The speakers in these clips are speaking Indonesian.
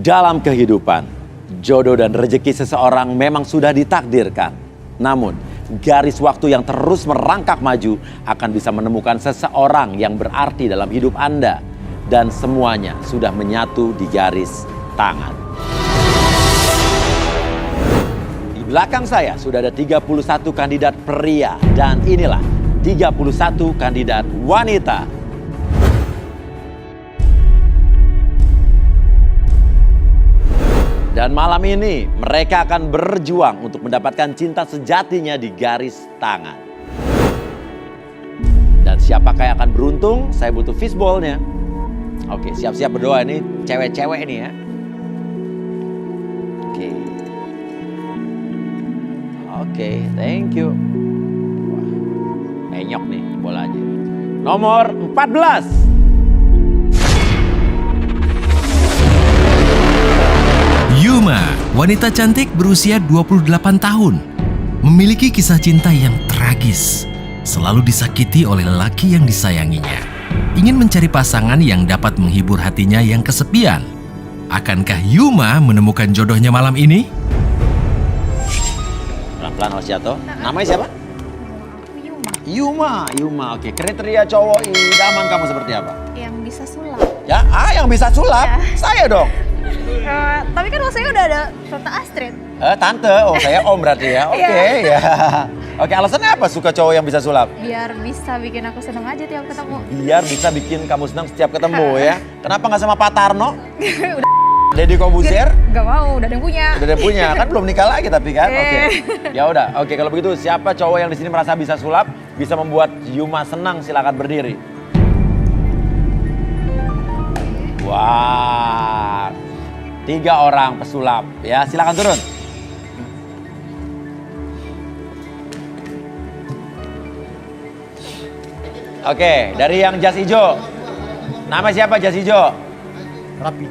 Dalam kehidupan, jodoh dan rezeki seseorang memang sudah ditakdirkan. Namun, garis waktu yang terus merangkak maju akan bisa menemukan seseorang yang berarti dalam hidup Anda. Dan semuanya sudah menyatu di garis tangan. Di belakang saya sudah ada 31 kandidat pria. Dan inilah 31 kandidat wanita. Dan malam ini mereka akan berjuang untuk mendapatkan cinta sejatinya di garis tangan. Dan siapakah yang akan beruntung? Saya butuh fishball-nya. Oke, siap-siap berdoa, ini cewek-cewek ini ya. Oke, thank you. Wah, penyok nih bolanya. Nomor 14. Yuma, wanita cantik berusia 28 tahun. Memiliki kisah cinta yang tragis. Selalu disakiti oleh lelaki yang disayanginya. Ingin mencari pasangan yang dapat menghibur hatinya yang kesepian. Akankah Yuma menemukan jodohnya malam ini? Pelan-pelan Mas Yato. Namanya siapa? Yuma. Oke, kriteria cowok idaman kamu seperti apa? Yang bisa sulap. Ya, yang bisa sulap. Ya. Saya dong. Tapi kan maksudnya udah ada Tante Astrid. Tante, saya om berarti ya. Oke, ya. Oke, alasannya apa suka cowok yang bisa sulap? Biar bisa bikin aku seneng aja tiap ketemu. Biar bisa bikin kamu senang setiap ketemu ya. Kenapa nggak sama Pak Tarno? Udah Deddy Kobuzier? gak mau, udah ada yang punya. Udah ada yang punya, kan belum nikah lagi tapi kan? Oke. Eh. Ya udah, oke kalau begitu siapa cowok yang di sini merasa bisa sulap, bisa membuat Yuma senang, silakan berdiri. Wah. 3 orang pesulap ya, silakan turun. Oke, dari yang jas hijau. Nama siapa jas hijau? Rapi.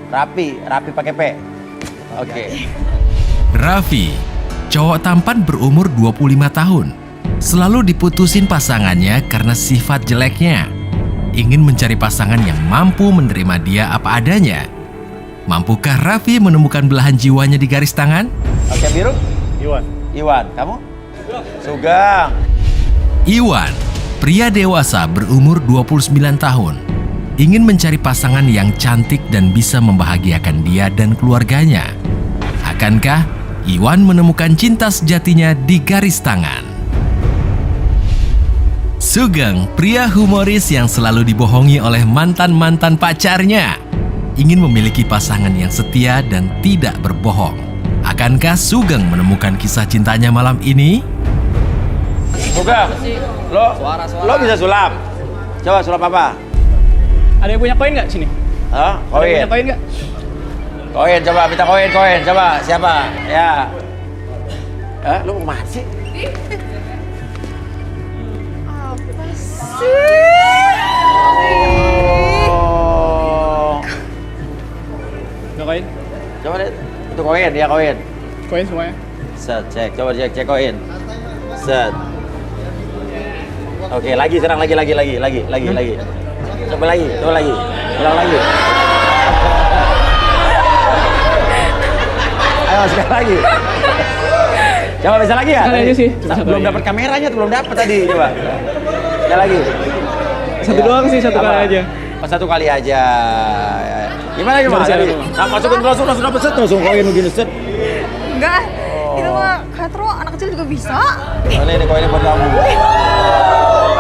Rapi pakai P. Oke. Raffi, cowok tampan berumur 25 tahun. Selalu diputusin pasangannya karena sifat jeleknya. Ingin mencari pasangan yang mampu menerima dia apa adanya. Mampukah Raffi menemukan belahan jiwanya di garis tangan? Oke, biru? Iwan, kamu? Sugeng. Iwan, pria dewasa berumur 29 tahun. Ingin mencari pasangan yang cantik dan bisa membahagiakan dia dan keluarganya. Akankah Iwan menemukan cinta sejatinya di garis tangan? Sugeng, pria humoris yang selalu dibohongi oleh mantan-mantan pacarnya. Ingin memiliki pasangan yang setia dan tidak berbohong. Akankah Sugeng menemukan kisah cintanya malam ini? Sugeng, lo bisa sulap? Coba sulap apa? Ada yang punya koin nggak sini? Hah? Ada yang Koin? punya koin nggak? Koin, coba minta koin. Coba, siapa? Ya. Lo mau mana sih? Apa sih? Oh. Nggak koin? Coba deh, itu koin, ya koin. Koin semuanya. Set, coba cek koin. Set. Oke, lagi serang lagi. Coba lagi. Ulang lagi. Ayo sekali lagi. Coba bisa lagi ya? Sekali aja sih. Cuma satu Belum aja. dapat kameranya tuh, belum dapat tadi. Coba. Sekali lagi. Satu doang sih, satu kali aja. Pas satu kali aja. Gimana? Bisa, Jadi, bisa. nah, masukin langsung dapat set, langsung koin begini set. Enggak, itu mah katro anak kecil juga bisa. Ini koinnya buat kamu.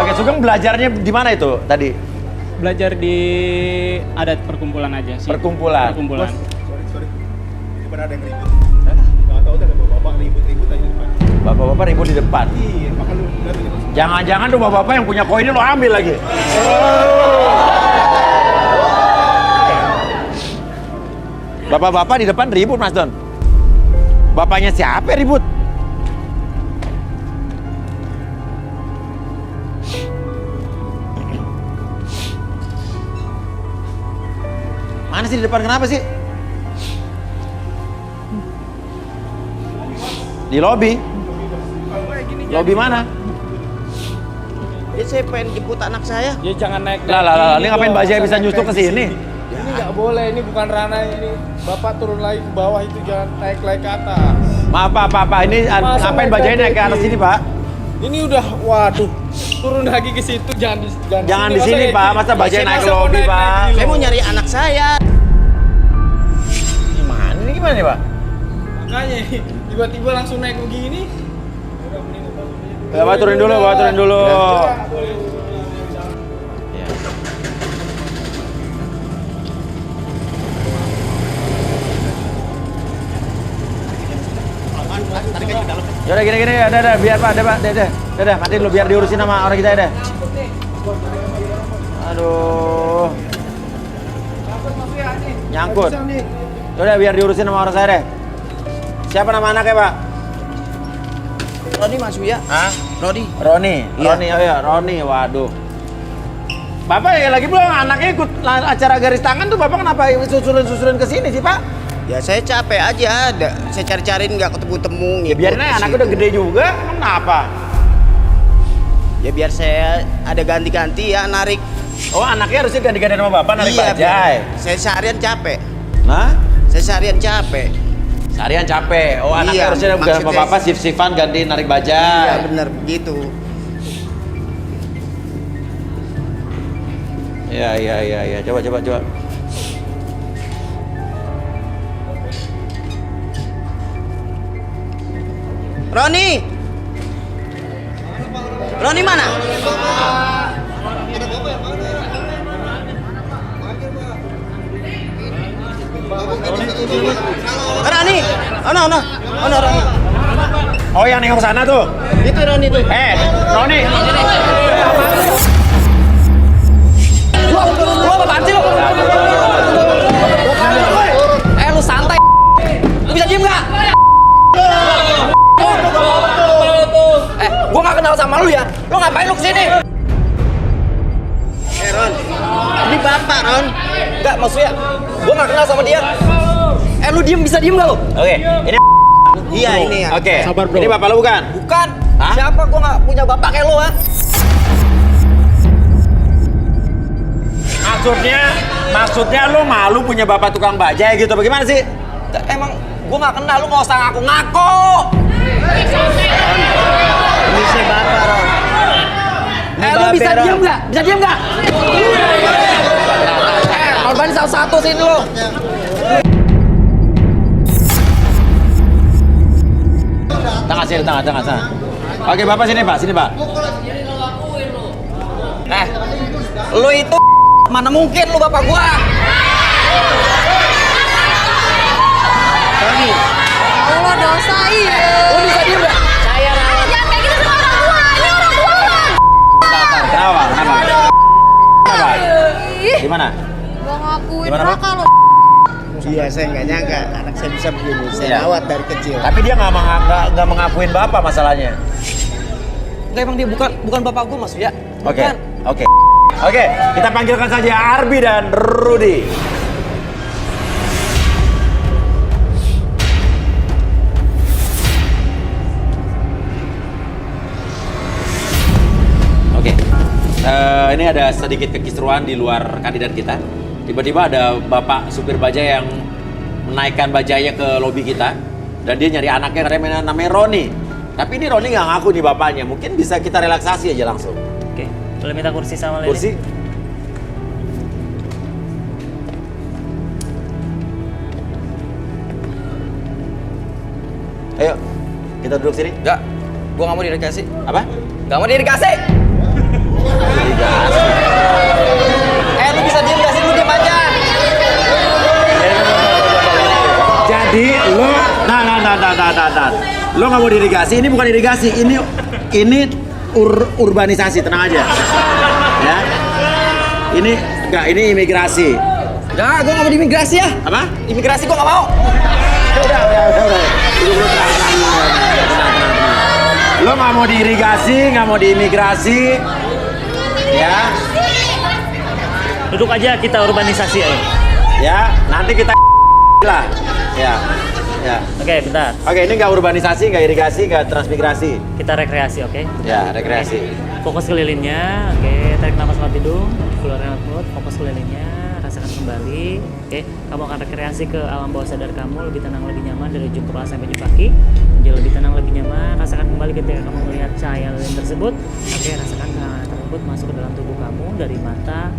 Oke, Sugeng belajarnya di mana itu tadi? Belajar di adat perkumpulan aja sih. Perkumpulan. Perkumpulan. Sorry. Di depan ada yang ribut. Nggak tahu ada bapak-bapak ribut-ribut aja di depan. Bapak-bapak ribut di depan. Iya, makanya lu lihat ini. Jangan-jangan tuh bapak-bapak yang punya koinnya lo ambil lagi. Bapak-bapak di depan ribut, Mas Don. Bapaknya siapa yang ribut? Mana sih di depan, kenapa sih? Di lobi? Lobi mana? Ya saya pengen jemput anak saya. Ya jangan naik. Lah, ini ngapain Mbak Jaya bisa nyusuk ke sini? Ini nggak Nggak boleh, ini bukan ranah ini. Bapak turun lagi ke bawah itu, jangan naik lagi ke atas. Maaf Pak. Ini Masa ngapain naik bajanya naik ke lagi? atas sini Pak? Ini udah, waduh, turun lagi ke situ, Jangan di sini Pak, masa bajanya naik ke Masa mau lobi naik Pak? lagi Saya loh? mau nyari anak saya. Gimana nih Pak? Makanya tiba-tiba langsung naik begini. Udah, mending Bapak Bapak turunin dulu, Bapak turunin dulu. Ya. Yaudah gini, udah, biar Pak, udah, matiin lu biar diurusin sama orang kita ya deh. Aduh, nyangkut. Yaudah biar diurusin sama orang saya deh. Siapa nama anaknya Pak? Rodi Mas Uya. Hah? Rodi. Roni, Iya. Roni, oh ya, Roni, waduh. Bapak ya lagi belum anaknya ikut acara garis tangan tuh, Bapak kenapa susurin ke sini sih Pak? Ya saya capek aja, saya cari-cariin nggak ketemu-temu. Ya biarin aja, anaknya udah gede juga, emang kenapa? Ya biar saya ada ganti-ganti ya narik. Oh anaknya harusnya ganti-ganti sama Bapak narik Iya, bajai. saya seharian capek. Nah, Saya seharian capek. seharian capek. Oh anaknya Iya, harusnya sama maksudnya- Bapak shift-shiftan ganti narik Iya bajai. benar begitu. Iya, coba. Roni. Roni mana? Roni. Oh no Roni. Oh yang nengok sana tuh. Itu Roni tuh. Roni. Lu apaan sih lu? Lu santai. Lu bisa diem gak? Gua gak kenal sama lu ya. Lu ngapain lu kesini? Ron. Ini bapak Ron. Enggak, maksudnya gua gak kenal sama dia. Lu bisa diem gak lu? Oke, ini Iya ini ya. Oke, Sabar, bro. ini Bapak lu bukan? Bukan. Hah? Siapa? Gua gak punya bapak kayak lu, ha? Maksudnya lu malu punya bapak tukang bajai gitu, bagaimana sih? Emang gua gak kenal, lu gak usah ngaku-ngaku. Ini si bapak Ron. Lu bisa diem gak? Bisa diem gak? Korban satu-satu sini lu. Tengah. Oke, Bapak sini, Pak. Lu itu mana mungkin lu bapak gua? Roni. Allah dosa iya. Lu bisa diem gak? Jangan kayak gitu sama orang tua. Ini orang tua kan. Kenapa? Ih, Gimana? gua ngakuin Gimana, Pak? Raka lu. Iya saya nggak nyangka anak saya bisa begini. Saya Iya. rawat dari kecil. Tapi dia nggak mengakuin bapak masalahnya. Enggak, emang dia bukan bapak gua, Mas ya. Oke, Bukan. oke, kita panggilkan saja Arbi dan Rudi. Oke, ini ada sedikit kekisruan di luar kandidat kita. Tiba-tiba ada bapak supir bajai yang menaikkan bajainya ke lobi kita. Dan dia nyari anaknya katanya namanya Roni. Tapi ini Roni nggak ngaku nih bapaknya. Mungkin bisa kita relaksasi aja langsung. Oke, boleh minta kursi sama Lili? Kursi. Ayo, kita duduk sini. Enggak. Gua gak mau dikasih. Apa? Gak mau dikasih. Lu bisa diem gak sih? Lu diem aja. Jadi lo, nah. Lo nggak mau dirigasi. Ini bukan irigasi. Ini urbanisasi. Tenang aja. Ya. Ini imigrasi. Enggak, gua gak mau diimigrasi ya. Apa? Imigrasi gua gak mau. Udah. Duduk, tenang. Lo nggak mau diirigasi, nggak mau diimigrasi, ya? Duduk aja, kita urbanisasi ayo. Ya, nanti kita lah, ya. Oke, bentar. Oke, ini nggak urbanisasi, nggak irigasi, nggak transmigrasi, Kita rekreasi, oke? ya rekreasi. Fokus ke lilinnya, oke. Tarik nafas lewat hidung, keluarin lewat mulut, fokus ke lilinnya, rasakan kembali. Oke, kamu akan rekreasi ke alam bawah sadar kamu, lebih tenang, lebih nyaman dari ujung kepala sampai ujung kaki. Menjadi lebih tenang, lebih nyaman. Rasakan kembali ketika kamu melihat cahaya lilin tersebut. Oke, rasakan kehangatan tersebut masuk ke dalam tubuh kamu dari mata,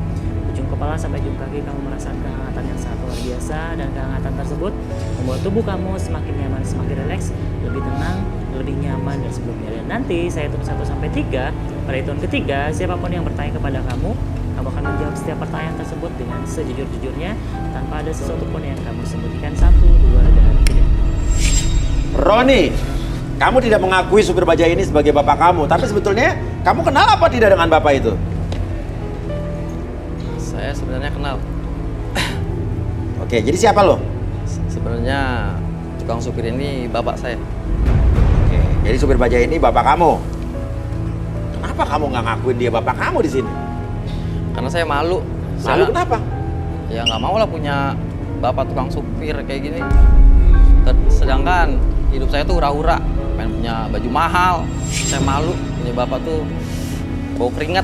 ujung kepala sampai ujung kaki. Kamu merasakan kehangatan yang sangat luar biasa, dan kehangatan tersebut membuat tubuh kamu semakin nyaman, semakin rileks, lebih tenang, lebih nyaman dari sebelumnya. Dan nanti saya hitung 1 sampai 3. Pada hitungan ketiga, siapapun yang bertanya kepada kamu akan menjawab setiap pertanyaan tersebut dengan sejujur-jujurnya tanpa ada sesuatu pun yang kamu sembunyikan. 1, 2, dan 3. Roni, kamu tidak mengakui supir bajai ini sebagai bapak kamu, tapi sebetulnya kamu kenal apa tidak dengan bapak itu? Saya sebenarnya kenal. Oke, jadi siapa lo? Sebenarnya tukang supir ini bapak saya. Oke, jadi supir bajai ini bapak kamu. Kenapa kamu nggak ngakuin dia bapak kamu di sini? Karena saya malu. Malu kenapa? Ya nggak mau lah punya bapak tukang supir kayak gini. Sedangkan hidup saya tuh hura-hura, pengen punya baju mahal. Saya malu punya bapak tuh bau keringat.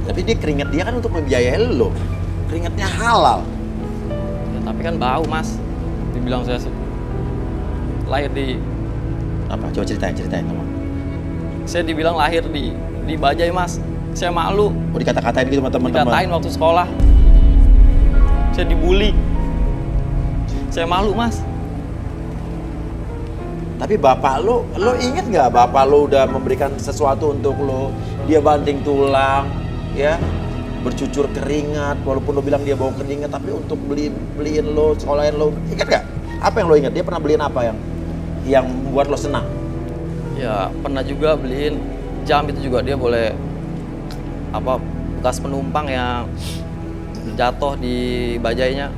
Tapi dia keringat dia kan untuk membiayai lo. Keringatnya halal. Ya, tapi kan bau mas. Dibilang saya lahir di Apa? Coba ceritain teman. Saya dibilang lahir di Bajai mas. Saya malu. Oh, dikata-katain gitu sama teman-teman. Dikatain waktu sekolah. Saya dibully. Saya malu mas. Tapi bapak lo inget nggak bapak lo udah memberikan sesuatu untuk lo? Dia banting tulang, ya, bercucur keringat. Walaupun lo bilang dia bawa keringat, tapi untuk beliin lo, sekolahin lo, ingat nggak? Apa yang lo ingat? Dia pernah beliin apa yang membuat lo senang? Ya pernah juga beliin jam, itu juga dia boleh bekas penumpang yang jatuh di bajainya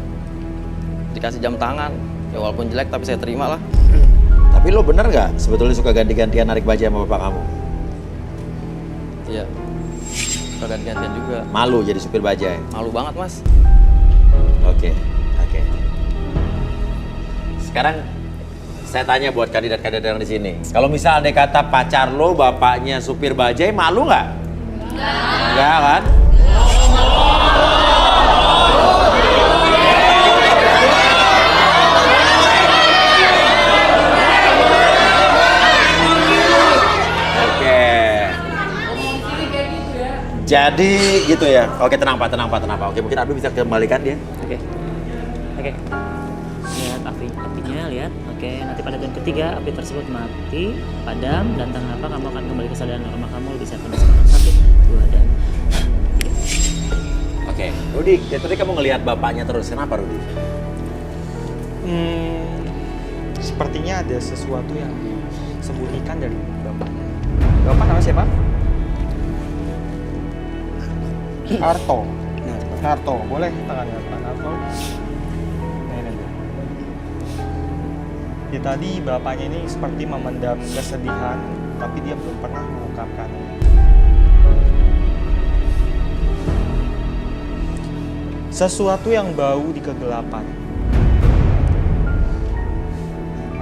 dikasih jam tangan. Ya walaupun jelek tapi saya terima lah. Tapi lo bener nggak sebetulnya suka ganti-gantian narik bajai sama bapak kamu? Iya. Suka ganti-gantian juga. Malu jadi supir bajai? Malu banget mas. Oke. Sekarang saya tanya buat kandidat-kandidat yang di sini. Kalau misal ada kata pacar lo bapaknya supir bajai, malu nggak? Enggak kan? Oke. Jadi gitu ya. Oke, tenang Pak. Oke, mungkin Abdul bisa kembalikan dia. Oke. Lihat apinya, lihat. Oke, nanti pada tahun ketiga api tersebut mati, padam, dan tangan apa kamu akan kembali kesadaran normal kamu lebih sehat pada sekarang. 1, 2, dan 3. Oke, Rudi, tadi kamu ngelihat bapaknya terus. Kenapa, Rudi? Sepertinya ada sesuatu yang disembunyikan dari bapaknya. Bapak nama siapa? Narto. Narto, boleh tangannya Pak Narto. Ini. Ya tadi bapaknya ini seperti memendam kesedihan, tapi dia belum pernah mengungkapkannya. Sesuatu yang bau di kegelapan.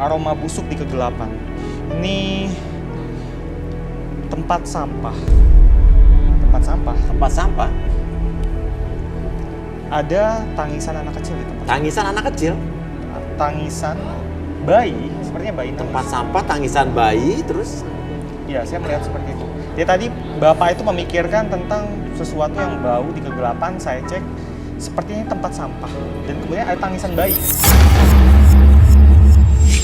Aroma busuk di kegelapan. Ini tempat sampah. Tempat sampah? Ada tangisan anak kecil di tempat. Tangisan anak kecil? Tangisan bayi, sepertinya bayi nangis. Tempat sampah, tangisan bayi, terus? Iya, saya melihat seperti itu. Ya tadi bapak itu memikirkan tentang sesuatu yang bau di kegelapan. Saya cek, sepertinya tempat sampah. Dan kemudian ada tangisan bayi.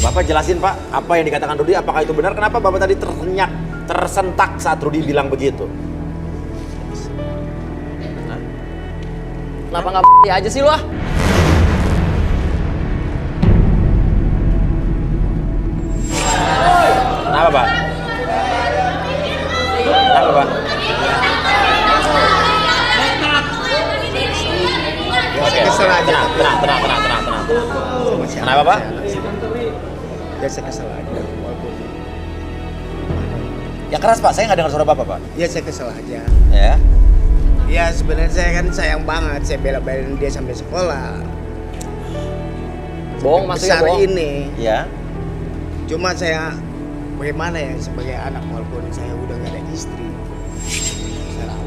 Bapak jelasin Pak, apa yang dikatakan Rudi, apakah itu benar? Kenapa Bapak tadi tersentak saat Rudi bilang begitu? Kenapa nggak aja sih lu ah? Kenapa Pak? Oke, Kesel aja. tenang. Kenapa Pak? Ya saya kesel aja. Ya keras Pak, saya nggak dengar suara Bapak Pak. Ya saya kesel aja. Ya. Ya sebenarnya saya kan sayang banget, saya bela-belain dia sampai sekolah. Bohong maksudnya Besar bohong. ini. Ya. Cuma saya bagaimana ya sebagai anak walaupun saya udah gak ada istri.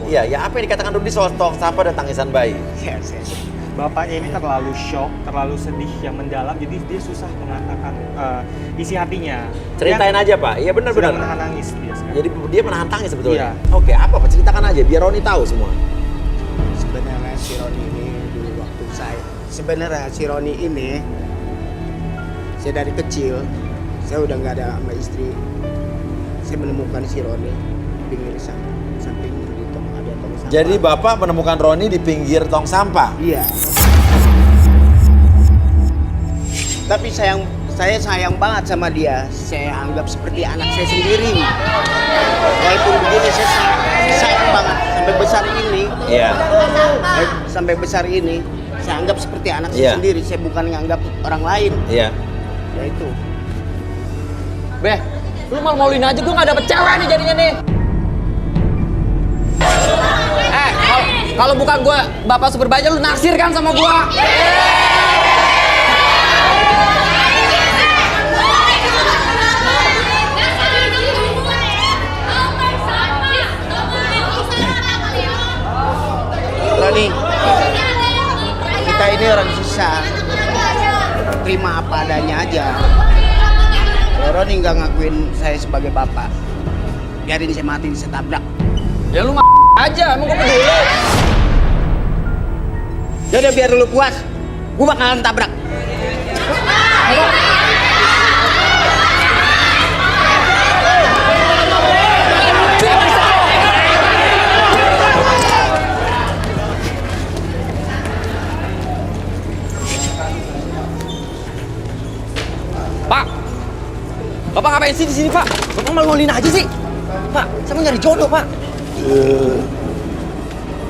Saya Iya, ya apa yang dikatakan Rudi soal tong sampah dan tangisan bayi? Yes. Bapaknya ini terlalu shock, terlalu sedih yang mendalam, jadi dia susah mengatakan isi hatinya. Ceritain Dia aja Pak, iya sedang benar-benar. menahan nangis dia sekarang. Jadi dia menahan tangis sebetulnya? Iya. Oke, apa Pak? Ceritakan aja, biar Roni tahu semua. Sebenarnya si Roni ini dulu waktu saya dari kecil, saya udah nggak ada sama istri. Saya menemukan si Roni di pinggir samping di tong sampah. Jadi Bapak menemukan Roni di pinggir tong sampah? Iya. Tapi saya sayang banget sama dia. Saya anggap seperti anak saya sendiri. Walaupun begini saya sayang banget sampai besar ini. Iya. Sampai besar ini saya anggap seperti anak Iya. saya sendiri. Saya bukan nganggap orang lain. Iya. Ya itu. Beh, lu malu-maluin aja, gue gak dapet cewek nih jadinya nih. Kalau bukan gue bapak super baja, lu naksir kan sama gue? Roni, kita ini orang susah. Terima apa adanya aja. Kalau Roni nggak ngakuin saya sebagai bapak, biarin saya mati, saya tabrak. Ya lu aja, emang gue peduli. Yaudah biar lu puas, gue bakalan tabrak. Pak, Bapak ngapain sih di sini, Pak? Bapak malu-maluin aja sih. Pak, saya mau nyari jodoh, Pak.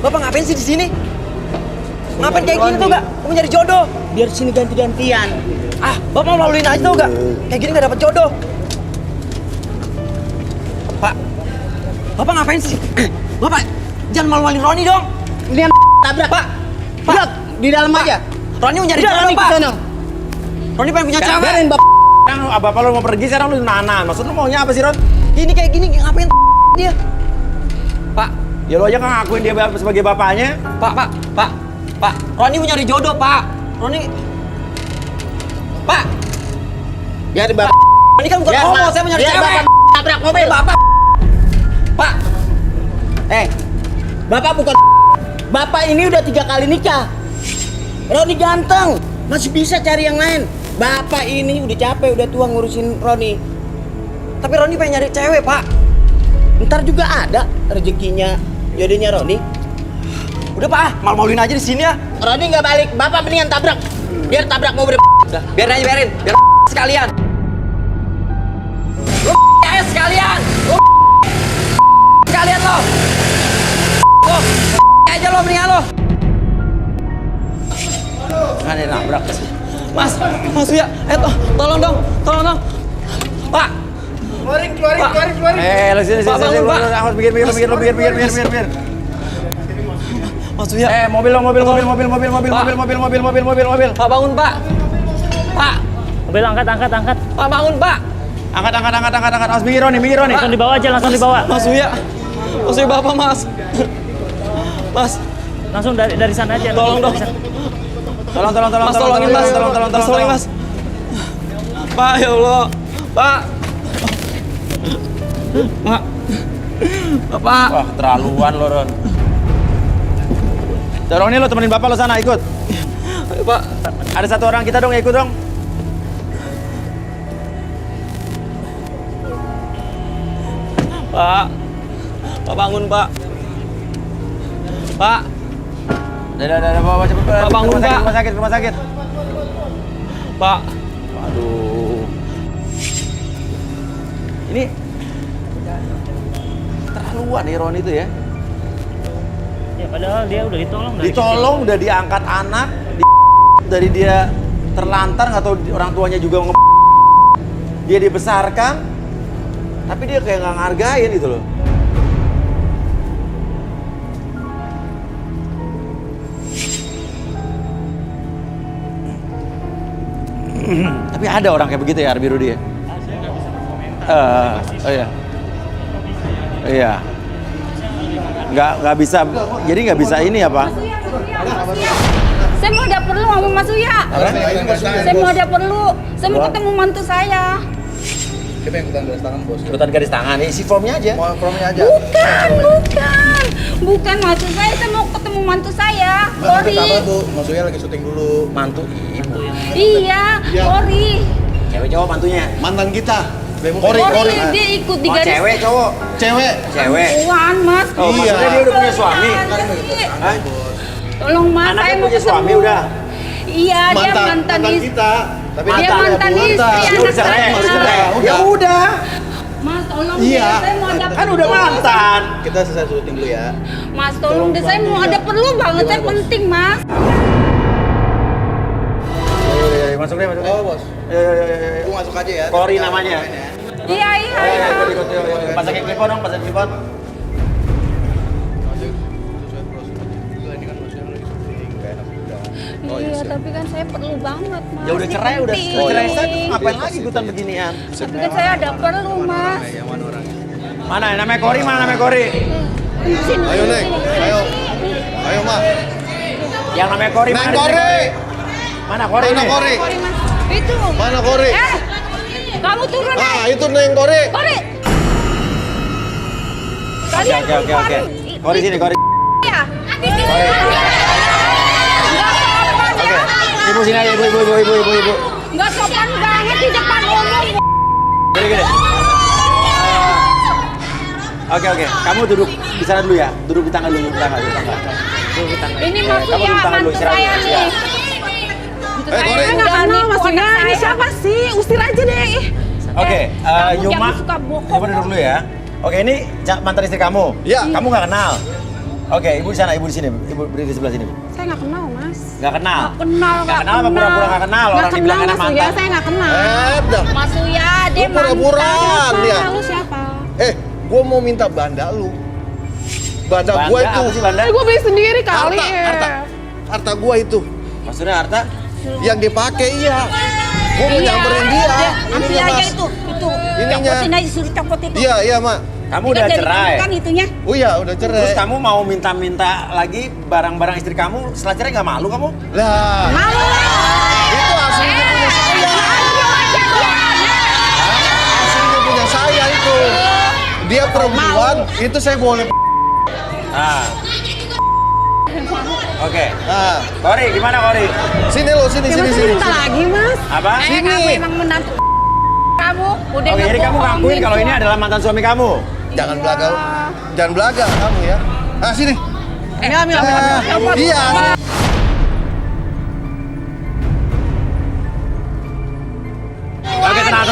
Bapak ngapain sih di sini? Ngapain kayak gini tuh, gak? Kamu nyari jodoh. Biar sini ganti-gantian. Ah, Bapak malu-maluin aja tuh, gak? Kayak gini gak dapet jodoh. Pak, Bapak ngapain sih? Bapak, jangan malu-maluin Roni dong. Ini yang tabrak. Pak, Lihat, di dalam aja. Roni mau nyari Udah, jodoh, Roni Pak. kesana. Roni pengen punya cewek. Biarin bapak. Sekarang Bapak lu mau pergi, sekarang lu nahan. Maksud lu maunya apa sih Ron? Gini kayak gini, ngapain dia? Pak, Ya lu aja kan ngakuin dia sebagai bapaknya. Pak, Roni mau nyari jodoh, Pak. Roni, Pak, Biarin bapak. Roni kan bukan Biar homo, Pak. saya mau nyari Biar cewek. Bapak tabrak mobil. Bapak, Pak, Bapak bukan. Bapak ini udah 3 kali nikah. Roni ganteng, masih bisa cari yang lain. Bapak ini udah capek, udah tua ngurusin Roni. tapi Roni pengen nyari cewek, Pak. Ntar juga ada rezekinya jodohnya Roni. Udah, Pak, malu-maluin aja di sini ya. Roni nggak balik, Bapak mendingan tabrak. Biar tabrak mobil. Udah, biarin, biar sekalian. Lu aja sekalian. Lu sekalian lo. Lo aja lo mendingan lo. Kan dia nabrak. Mas Uya, tolong dong. Pak, Lu sini. Pak, bangun, Pak. Aku pikir. Mas Uya. Mobil. Pak, bangun, Pak. Pak, Mobil angkat. Pak, bangun, Pak. Angkat. Awas minggir Roni. Langsung dibawa aja, langsung dibawa. Mas Uya, Bapak, Mas. Mas, Langsung dari sana aja. tolong dong. Dari sana. Tolong. Mas, tolongin, Mas. Mas, tolongin, Mas. Pak, ya Allah. Pak. Pak. Bapak. Wah, terlaluan lo Ron. Dorong nih lo temenin Bapak lo sana ikut. Ayo, Pak. Ada satu orang kita dong ikut dong. Pak. Pak, bangun, Pak. Pak. Udah, bawa cepet. Pak, bangun, Pak. Rumah sakit. Pak. Waduh. Ini terlaluan nih Ron itu ya. Ya padahal dia udah ditolong dari Ditolong, udah diangkat anak, dari dia terlantar, nggak tahu orang tuanya juga dia dibesarkan, tapi dia kayak nggak ngargain gitu loh. Tapi ada orang kayak begitu ya, Arbi Rudi ya? Saya nggak bisa berkomentar. Oh iya. Iya. Karena nggak bisa. Jadi nggak bisa ini apa? Saya mau ada perlu sama Mas Uya. Saya mau ada perlu. Saya mau ketemu mantu saya. Kita yang ikutan garis tangan, Bos. Ikutan garis tangan, isi formnya aja. Mau formnya aja. Bukan maksud saya mau ketemu mantu saya. Kori. Sabar, Bu. Maksudnya lagi syuting dulu. Mantu ibu. Iya, Kori. Cewek cowok mantunya. Mantan kita. Kori, dia ikut di Oh, garis. cewek cowok. Cewek. Cewek. Tuhan, Mas. Oh, Iya. maksudnya dia udah punya suami. Hah? Tolong Mas, Anaknya saya mau punya ketemu. suami udah. Iya, dia mantan istri. kita. Tapi Dia mantan istri Dia anak udah cerai, saya. udah cerai. Udah. Ya udah. Mas, tolong Iya. deh, saya mau ada Kan udah mantan. Kita selesai syuting dulu ya. Mas, tolong deh, saya mau ada perlu banget, saya penting, Mas. Masuk deh, masuk deh. Oh, Bos. Lu masuk aja ya. Kori namanya. Iya, iya. Ayo, ikut, ikut, yuk. Pasangin clip on dong, pasangin clip on. Iya, tapi kan saya perlu banget, Mas. Ya udah Ini cerai, udah penting. cerai saja. Ngapain lagi ikutan beginian? Tapi kan saya ada perlu, Mas. Mana namanya Kori? Mana namanya Kori? Sini. Ayo, Neng. Ayo. Ayo, Ma. Yang namanya Kori Neng mana? Kori. Mana Kori? Mana ini? Kori? Kori, Mas. Itu. Mana Kori? Kamu turun, Ah, itu Neng Kori. Kori. Oke. Kori sini, Kori. Ya. Ibu sini aja, ibu. Nggak sopan banget di depan umum. Gini. Oke. Kamu duduk di sana dulu ya. Duduk di tangga dulu, di tangga. Duduk di tangga. Ini Kamu maksudnya duduk di tangga dulu, mantu istirahat saya dulu. nih. Ya. Kori. Nggak kenal maksudnya. Ini siapa sih? Usir aja deh. Oke, Kamu Yuma. jangan suka bohong. Yuma duduk dulu ya. Oke, ini mantan istri kamu. Iya. Kamu nggak kenal. Oke, ibu di sana, ibu di sini. Ibu berdiri di sebelah sini. Bu. Saya nggak kenal, Mas. Nggak kenal. Nggak Nggak kenal apa pura-pura nggak kenal? Orang dibilang enak mantan. Saya nggak kenal. Dah. Mas Uya, dia Lu pura-puraan dia. Lu siapa? Gua mau minta banda lu. Banda gua Banda, itu. apa sih Banda? Gue beli sendiri kali. Harta gua itu. Maksudnya harta? Yang dipakai iya. Gua mau nyamperin dia. Ambil Ininya, aja Mas. itu. Ininya. Copotin aja, suruh copot itu. Iya, Mak. Kamu udah cerai. Kan itunya. Oh iya, udah cerai. Terus kamu mau minta-minta lagi barang-barang istri kamu setelah cerai nggak malu kamu? Lah. Malu lah. Itu aslinya punya saya. Aslinya punya saya itu. Dia perempuan, itu saya boleh. Nah. Oke. Nah, Kori, gimana Kori? sini lo, sini. lagi, Mas. Apa? Sini. Kamu emang menantu kamu. Udah Oke, jadi kamu ngakuin kalau ini adalah mantan suami kamu? Jangan belaga. Jangan belaga kamu ya. Ah, sini. Ambil. Iya. Oke, tenang.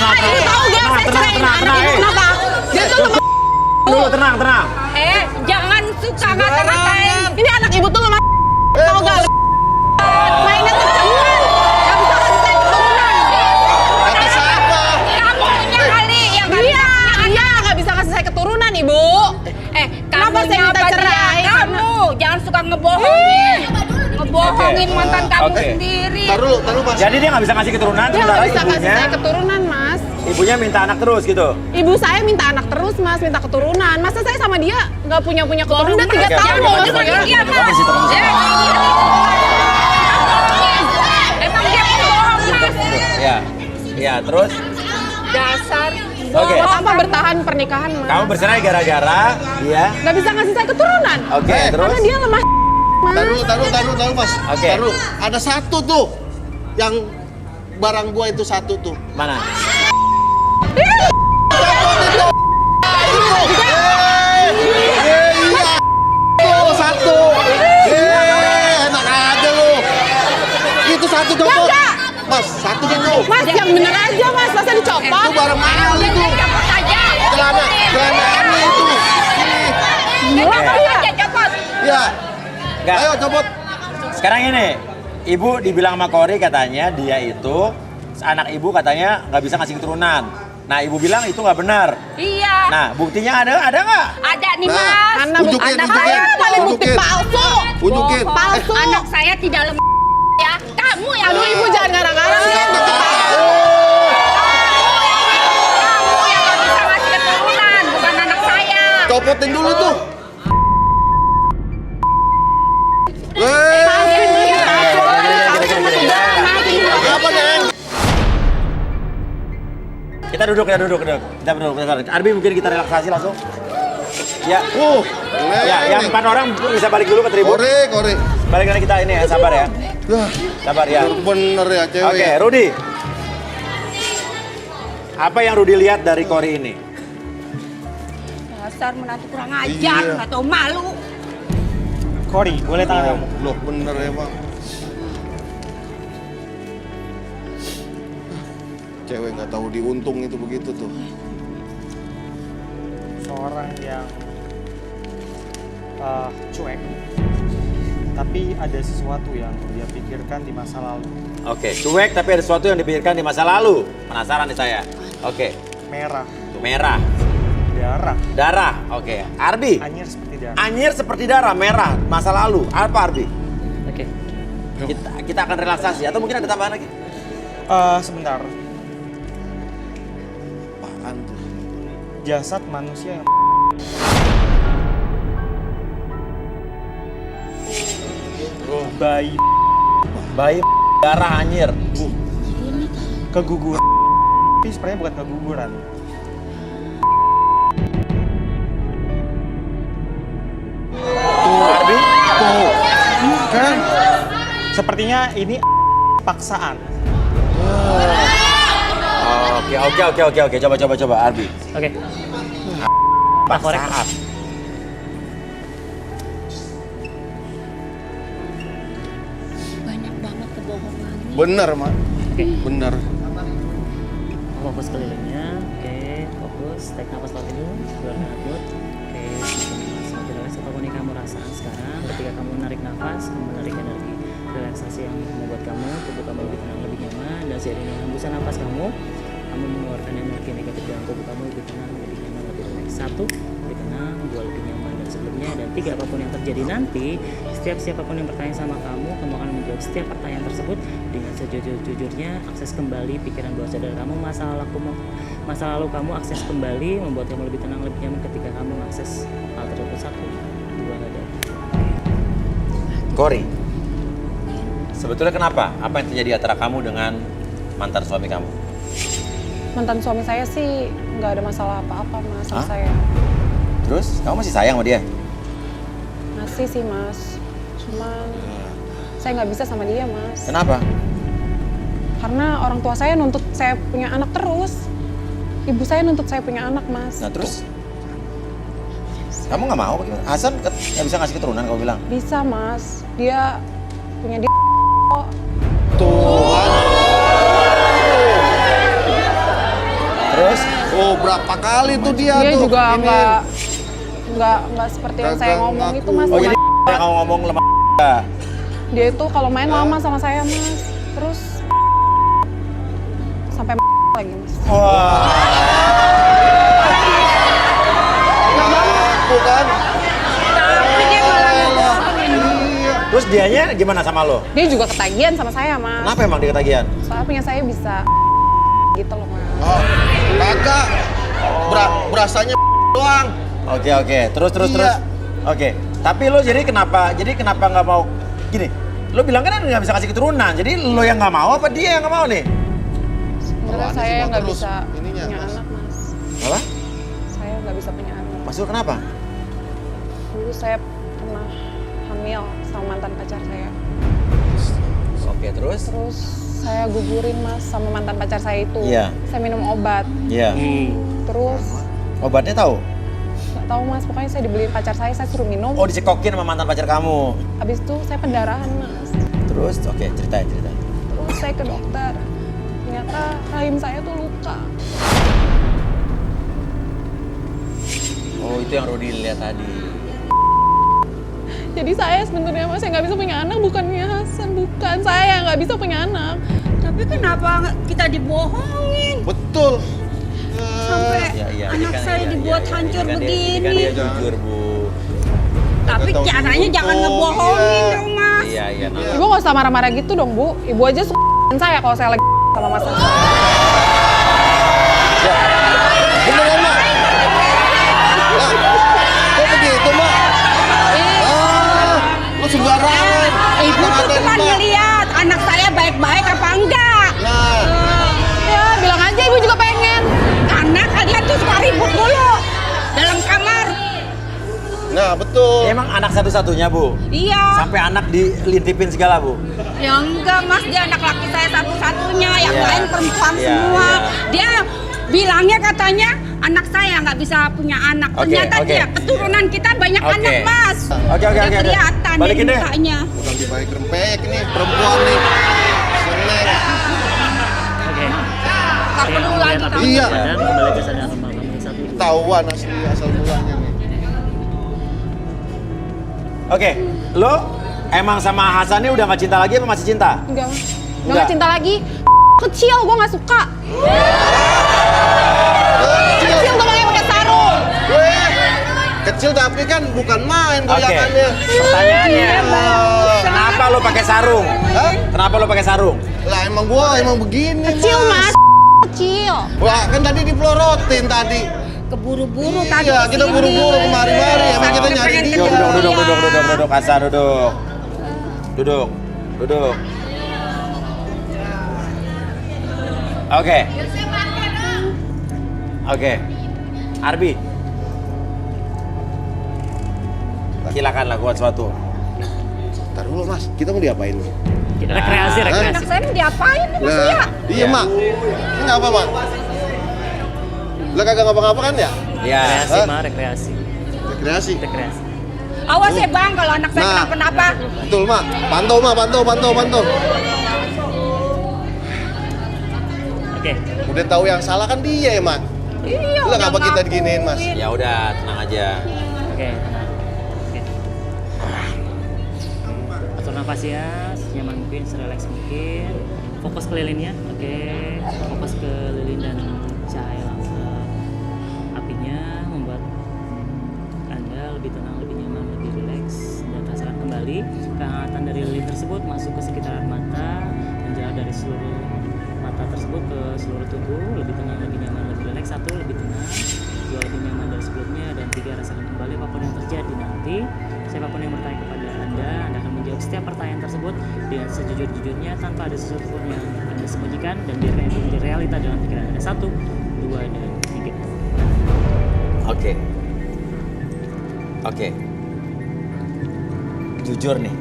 Dulu, tenang. Jangan suka ngata-ngatain. Ini anak ibu tuh Mas. Tahu gak? Mainnya kecengan. Gak bisa kasih saya keturunan. Kata siapa? Kamu punya kali yang gak bisa. Iya, gak bisa kasih saya keturunan, Ibu. Kenapa saya minta cerai? Kamu jangan suka ngebohongin. Ngebohongin Oke. mantan kamu Oke. sendiri. Taruh lu, Mas. Jadi dia nggak bisa ngasih keturunan, Dia sementara nggak bisa kasih ibunya, saya keturunan, Mas. ibunya minta anak terus gitu. Ibu saya minta anak terus, Mas, minta keturunan. Masa saya sama dia nggak punya keturunan? Udah 3 Oke, tahun oke, loh, oke, Mas. oke, Ya. oke. Kamu di situ, kamu di situ. Emang dia pembohong, Mas. Ya, terus Dasar. Oke. Buat apa bertahan pernikahan, Mas? kamu bercerai gara-gara dia. Nggak bisa ngasih saya keturunan. Oke, terus Karena dia lemah, Mas. Taruh, Mas. Oke. Taruh. Ada satu tuh. Yang barang gua itu satu tuh. mana? Iya. Tuh, satu. Enak aja lu. Itu satu copot. Mas, satu itu. Mas, yang bener aja, Mas. Masa dicopot? Itu barang mahal itu. Copot aja. Celana aneh itu. Ini. Copot aja, copot. Ya. Enggak. Ayo copot. Sekarang ini, ibu dibilang sama Kori katanya dia itu anak ibu katanya nggak bisa ngasih keturunan. Nah, ibu bilang itu nggak benar. Iya. Nah, buktinya ada nggak? Ada nih, Nah. Mas. Karena Tunjukin, anak tunjukin. saya paling bukti Tunjukin. palsu. Tunjukin. Palsu. Anak saya tidak lemah ya. Kamu yang Aduh, Ibu jangan ngarang-ngarang ya. kamu yang nggak bisa ngasih keturunan, bukan anak saya. Copotin dulu tuh. Kita duduk. Kita duduk. Arbi mungkin kita relaksasi langsung. Ya. Ya, yang 4 orang bisa balik dulu ke tribun. Kore. Balik lagi kita ini ya, sabar ya. Sabar ya. Bener ya cewek. Oke, Rudi. Apa yang Rudi lihat dari Kori ini? Dasar menantu kurang ajar, nggak tahu malu. Kori, boleh tangan kamu. Loh bener emang. Cewek nggak tahu diuntung itu begitu tuh. Seorang yang cuek, tapi ada sesuatu yang dia pikirkan di masa lalu. Oke, cuek tapi ada sesuatu yang dipikirkan di masa lalu. Penasaran nih saya. Oke. Merah, Merah. darah, Oke. Arbi. anyir seperti darah. Anyir seperti darah, merah, masa lalu. Apa Arbi? Oke. Kita akan relaksasi atau mungkin ada tambahan lagi? Sebentar, Apaan tuh? jasad manusia yang Bayi darah anyir. keguguran. Tapi sebenarnya bukan keguguran. Arbi? Tuh. Kan? Sepertinya ini paksaan. Oke. Coba Arbi. Oke. Paksaan. Banyak banget kebohongannya. Bener mak. Oke. Bener. Fokus kelilingnya. Oke. Fokus. Tarik nafas laut dulu. Keluarkan output. Oke. Semakin relax apapun yang kamu rasakan sekarang. Ketika kamu menarik nafas, kamu menarik energi relaksasi yang membuat tubuh kamu lebih tenang, lebih nyaman. Dan seiring dengan hembusan nafas kamu mengeluarkan energi negatif dalam tubuh kamu lebih tenang, lebih nyaman, lebih relax. 1, lebih tenang, 2, lebih nyaman dan sebelumnya. Dan 3, apapun yang terjadi nanti, siapapun yang bertanya sama kamu akan menjawab setiap pertanyaan tersebut dengan sejujur-jujurnya. Akses kembali pikiran bawah sadar kamu, masa lalu kamu akses kembali, membuat kamu lebih tenang, lebih nyaman ketika kamu mengakses hal tersebut. 1, 2, dan Kori. Sebetulnya kenapa? Apa yang terjadi antara kamu dengan mantan suami kamu? Mantan suami saya sih nggak ada masalah apa-apa mas sama saya. Terus kamu masih sayang sama dia? Masih sih mas, cuman saya nggak bisa sama dia mas. Kenapa? Karena orang tua saya nuntut saya punya anak terus. Ibu saya nuntut saya punya anak mas. Nah terus? Kamu nggak mau? Hasan nggak bisa ngasih keturunan kamu bilang? Bisa mas, dia punya dia. Tuhan. Terus? Oh berapa kali tuh dia Dia tuh? juga Ini. nggak seperti yang saya Kagak ngomong itu ngaku. mas. Oh jadi yang kamu ngomong lemah. Dia itu kalau main lama sama saya mas, terus sampai lagi mas. Wah. Ngaku kan? Terus dianya gimana sama lo? Dia juga ketagihan sama saya mas. Kenapa emang dia ketagihan? Soalnya punya saya bisa gitu loh mas. Oh, kagak. Berasanya doang. Oke. Terus. Iya. Oke. Tapi lo jadi kenapa nggak mau gini? Lo bilang kan nggak bisa kasih keturunan. Jadi lo yang nggak mau apa dia yang nggak mau nih? Sebenarnya Bawaannya saya cuma nggak terus bisa ininya, punya Mas. anak mas. Apa? Saya nggak bisa punya anak. Maksud kenapa? Dulu saya pernah hamil sama mantan pacar saya. Oke, terus? Terus saya gugurin mas sama mantan pacar saya itu. Iya. Saya minum obat. Iya. Terus Obatnya tahu? nggak tahu mas, pokoknya saya dibeliin pacar saya suruh minum. Oh, dicekokin sama mantan pacar kamu. Habis itu saya pendarahan mas. Terus, oke, ceritain. Terus saya ke dokter. Ternyata rahim saya tuh luka. Oh, itu yang Rudi lihat tadi. Jadi saya sebenarnya mas, saya nggak bisa punya anak, bukannya Hasan, bukan saya nggak bisa punya anak. Tapi kenapa kita dibohongin? Betul. Sampai anak saya dibuat hancur begini. Ini kan dia jujur, Bu. Tapi caranya jangan ngebohongin dong, Mas. Iya. Ibu nggak usah marah-marah gitu dong bu. Ibu aja saya kalau saya lagi sama mas. Bener ya, Mak? Kok begitu, Mak? Lu sembarangan. Ibu tuh cuma ngeliat anak saya baik-baik apa enggak. Nah, Ya bilang aja ibu juga pengen. betul. Emang anak satu-satunya, Bu? Iya. Sampai anak dilintipin segala, Bu? Ya enggak mas, dia anak laki saya satu-satunya, yang Iya. lain perempuan Iya, semua. iya. Dia bilangnya katanya anak saya nggak bisa punya anak. Oke, Ternyata oke. dia keturunan kita banyak Oke. anak mas. Oke. Udah kelihatan Balikin dari deh. mukanya. Bukan dibalik rempeyek nih, perempuan nih. Seneng. Oke. Nggak perlu lagi kamu. Iya. Dan kembali ke sadar normal kamu satu. Tahuan asli asal mulanya nih. Oke, lo emang sama Hasan ini udah gak cinta lagi apa masih cinta? Enggak, Mas. Udah Enggak. gak cinta lagi. Kecil, gue gak suka. Kecil tuh makanya pakai sarung. Weh, kecil tapi kan bukan main Oke, goyakannya. pertanyaannya, kenapa lo pakai sarung? Hah? Kenapa lo pakai sarung? Lah emang begini, Kecil, Mas. Kecil. Wah, kan tadi dipelorotin tadi. Keburu-buru tadi. Iya, kita kesini. buru-buru kemari-mari. Emang kita Pengen nyari dia. ketemu Duduk, Hasan, duduk. Duduk. Oke. Arbi. Silakan lakukan sesuatu. Ntar dulu mas, kita mau diapain nih? Rekreasi. Anak saya mau diapain nih mas ya? Nah, iya mak. Ini ngapa mak? Lah kagak ngapa-ngapa kan ya? Ya. Rekreasi, Hah? mah rekreasi. Rekreasi. Awas ya bang, kalau anak saya Nah. kenapa-napa. Betul mak. Pantau mak, pantau. Oke. Udah tahu yang salah kan dia ya mak. Iya. Lah udah ngapa kita ngakuin. diginiin mas? Ya udah, tenang aja. Oke, tenang. Oke. Atur nafas ya, senyaman mungkin, serelaks mungkin. Fokus ke lilinnya, oke. Fokus ke lilin dan cahaya lampu apinya membuat Anda lebih tenang, lebih nyaman, lebih rileks. Dan rasakan kembali kehangatan dari lilin tersebut masuk ke sekitaran mata, menjalar dari seluruh mata tersebut ke seluruh tubuh, lebih tenang, lebih nyaman, lebih rileks. 1, lebih tenang. 2, lebih nyaman dari sebelumnya. Dan 3, rasakan kembali apapun yang terjadi nanti. Siapapun yang bertanya kepada Anda akan menjawab setiap pertanyaan tersebut dengan sejujur-jujurnya tanpa ada sesuatu pun yang Anda sembunyikan, dan biarkan itu menjadi realita dalam pikiran Anda. 1, 2, dan 3. Oke. Jujur nih,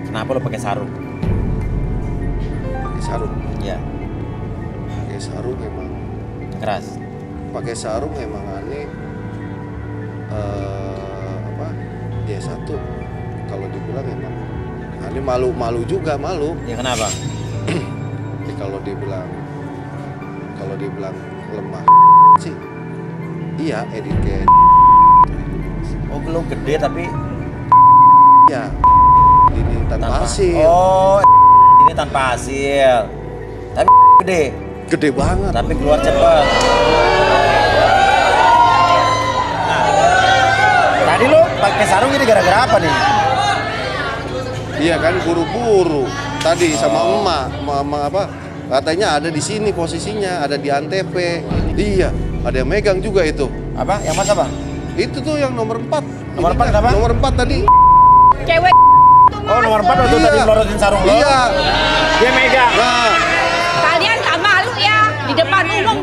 kenapa lo pakai sarung? Pakai sarung. Ya, Pakai sarung emang. keras. Pakai sarung emang aneh. Apa? Ya satu. Kalau dibilang emang aneh, malu juga malu. Ya kenapa? Ya, kalau dibilang lemah sih. Iya, edit kayak Oh, lo gede tapi... ya. Ini tanpa hasil. Oh, ini tanpa hasil. Tapi gede. Gede banget. Tapi keluar cepet. Nah, tadi lo pakai sarung ini gara-gara apa nih? Iya kan buru-buru. Tadi sama emak apa? Katanya ada di sini posisinya, ada di Antv. Iya, ada yang megang juga itu. Apa? Yang mas apa? Itu tuh yang nomor 4. Nomor 4 kenapa? Nomor 4 tadi. Cewek. Oh, nomor 4 waktu tadi melorotin sarung lo? Iya. Dia megang. Nah, Kalian tak malu ya di depan umum.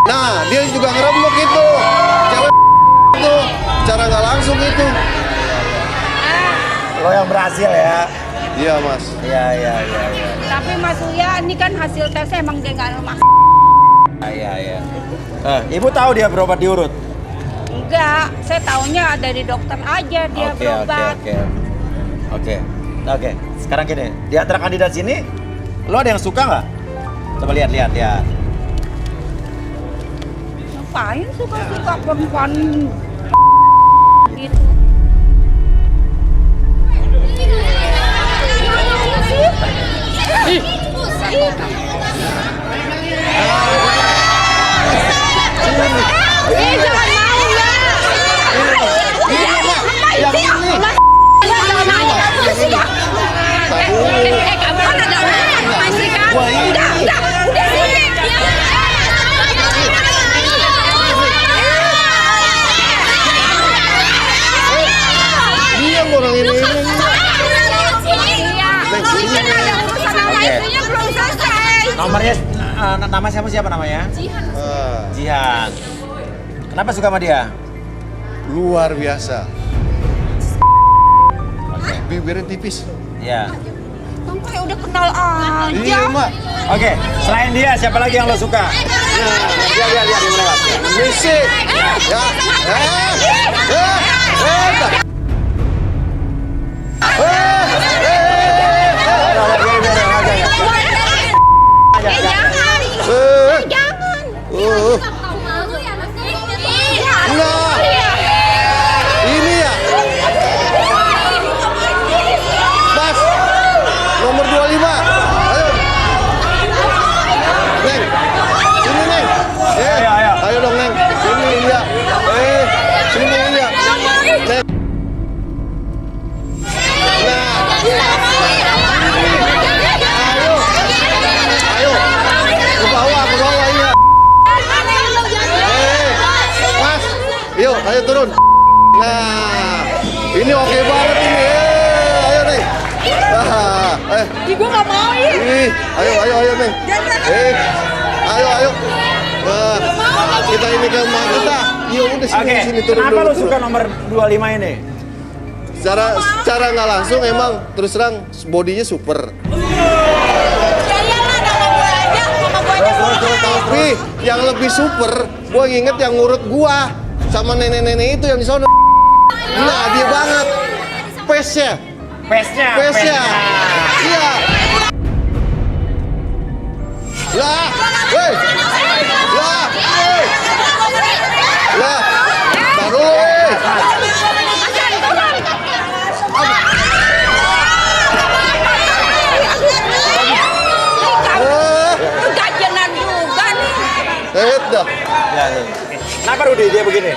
nah dia juga ngerembuk itu. Cewek itu cara nggak langsung itu. Lo yang berhasil ya? Iya mas. Iya. Tapi Mas Uya, ini kan hasil tesnya emang dia nggak lemah. Iya. Ibu tahu dia berobat diurut? Enggak, saya taunya dari dokter aja dia berobat. Oke. Sekarang gini, di antara kandidat sini, lo ada yang suka nggak? Coba lihat. Ngapain suka-suka perempuan gitu? Jangan mau ya. Jangan mau. Kamu kan ada orang masih kan? Udah sini. Dia orang ini. Nomornya, nama siapa namanya? Ah, Jihan. Kenapa suka sama dia? luar biasa. Bibirnya tipis. Iya. Bang kayak udah kenal aja. Iya, Mak. Oke, selain dia siapa lagi yang lo suka? Dia melewat. Misi. Ya. Jangan. Nah. Ini ya. Mas. Nomor 25. Ayo. Neng. Sini, Neng. Ayo dong, Neng. Sini India. Sini India. Neng. Ayo. Ke bawah iya. Mas. Yuk, ayo turun. Nah, ini oke banget ini. Ayo, Neng. Ibu nggak mau ya. Ayo, Neng. Ayo. Nah, kita ini ke rumah kita. Ya udah sini turun kenapa dulu. lo suka nomor 25 ini? Secara nggak langsung emang terus terang bodinya super. Tapi yang lebih super, gua nginget yang ngurut gua sama nenek-nenek itu yang di sono. Nah, dia banget. Pesnya. Iya. Lah. Taruh. Gajenan juga nih. Dah. Kenapa Rudi dia begini?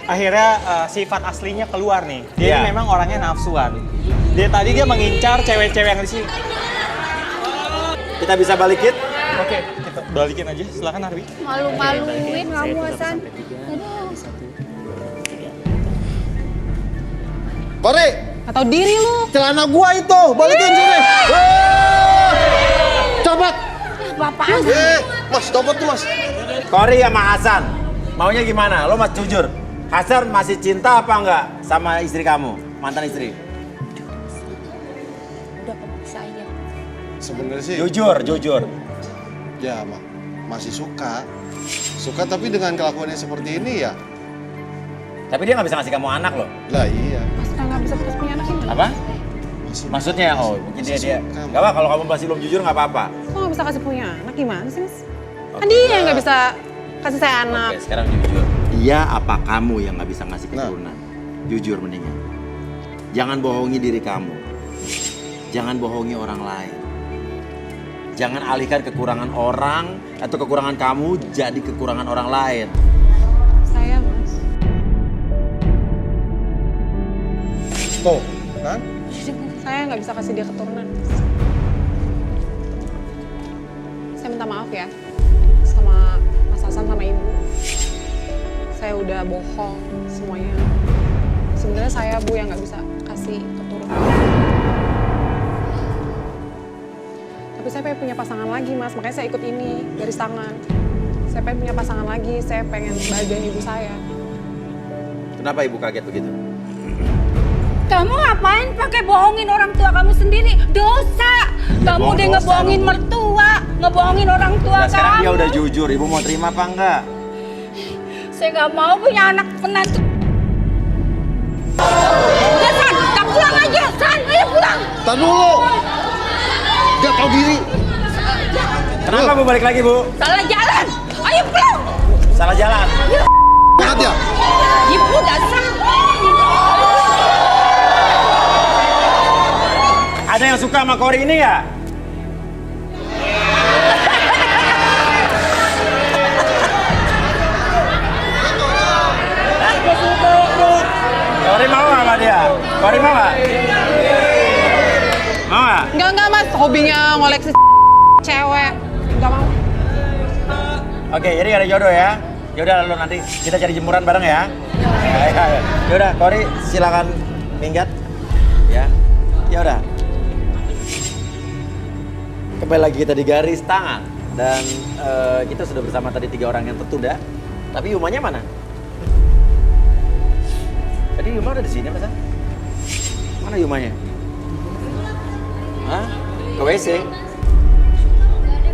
Akhirnya sifat aslinya keluar nih. Dia Iya. ini memang orangnya nafsuan. Tadi dia mengincar cewek-cewek yang di sini. Kita bisa balikin? Oke, kita balikin aja. Silakan Harwi. Malu-maluin kamu Hasan. Kore, Atau diri lu. celana gua itu, balikin sini. Copot. Bapak Mas, copot tuh, Mas. Kori sama Hasan, maunya gimana? Lo mas jujur, Hasan masih cinta apa enggak sama istri kamu, mantan istri? udah pemaksa aja. Sebenarnya sih Jujur. ya masih suka tapi dengan kelakuannya seperti ini ya. Tapi dia nggak bisa ngasih kamu anak loh. Lah iya. Mas udah nggak bisa terus punya anak ini. Apa? Masih, Maksudnya? Oh, mungkin dia. suka. Gak apa, kalau kamu masih belum jujur nggak apa-apa. Kok nggak bisa kasih punya anak gimana sih mas? Oke. Kan dia yang nggak bisa kasih saya anak. Oke, sekarang jujur. Dia apa kamu yang nggak bisa ngasih keturunan? Jujur mendingan. Jangan bohongi diri kamu. Jangan bohongi orang lain. Jangan alihkan kekurangan orang atau kekurangan kamu jadi kekurangan orang lain. Saya mas. Tuh, kan? Saya nggak bisa kasih dia keturunan. Saya minta maaf ya sama Mas Hasan sama Ibu. Saya udah bohong semuanya. Sebenarnya saya Bu yang nggak bisa kasih keturunan. Tapi saya pengen punya pasangan lagi Mas, makanya saya ikut ini garis tangan. Saya pengen punya pasangan lagi, saya pengen bahagiain ibu saya. Kenapa ibu kaget begitu? Kamu ngapain pakai bohongin orang tua kamu sendiri? Dosa. Kamu bohong udah dosa ngebohongin dong. mertua, ngebohongin orang tua Nah, sekarang kamu. dia udah jujur, ibu mau terima apa enggak? Saya nggak mau punya anak penantu. Udah San, kita pulang aja. San, ayo pulang. Tar dulu. Gak tau diri. Kenapa Bu balik lagi Bu? Salah jalan. Ayo pulang. Salah jalan. Banget ya? Ibu dasar. Ada yang suka sama Kori ini ya? Kori mau nggak sama dia? Kori mau nggak? Mau nggak? Enggak Mas, hobinya ngoleksi cewek. Enggak mau. Oke, jadi ada jodoh ya. Yaudah lalu nanti kita cari jemuran bareng ya. Yaudah, Kori silakan minggat. Ya, yaudah. Kembali lagi kita di garis tangan dan kita sudah bersama tadi 3 orang yang tertunda. Tapi Yumanya mana? Tadi Yuma ada di sini, Mas? Mana Yumanya? Hah? Ke WC?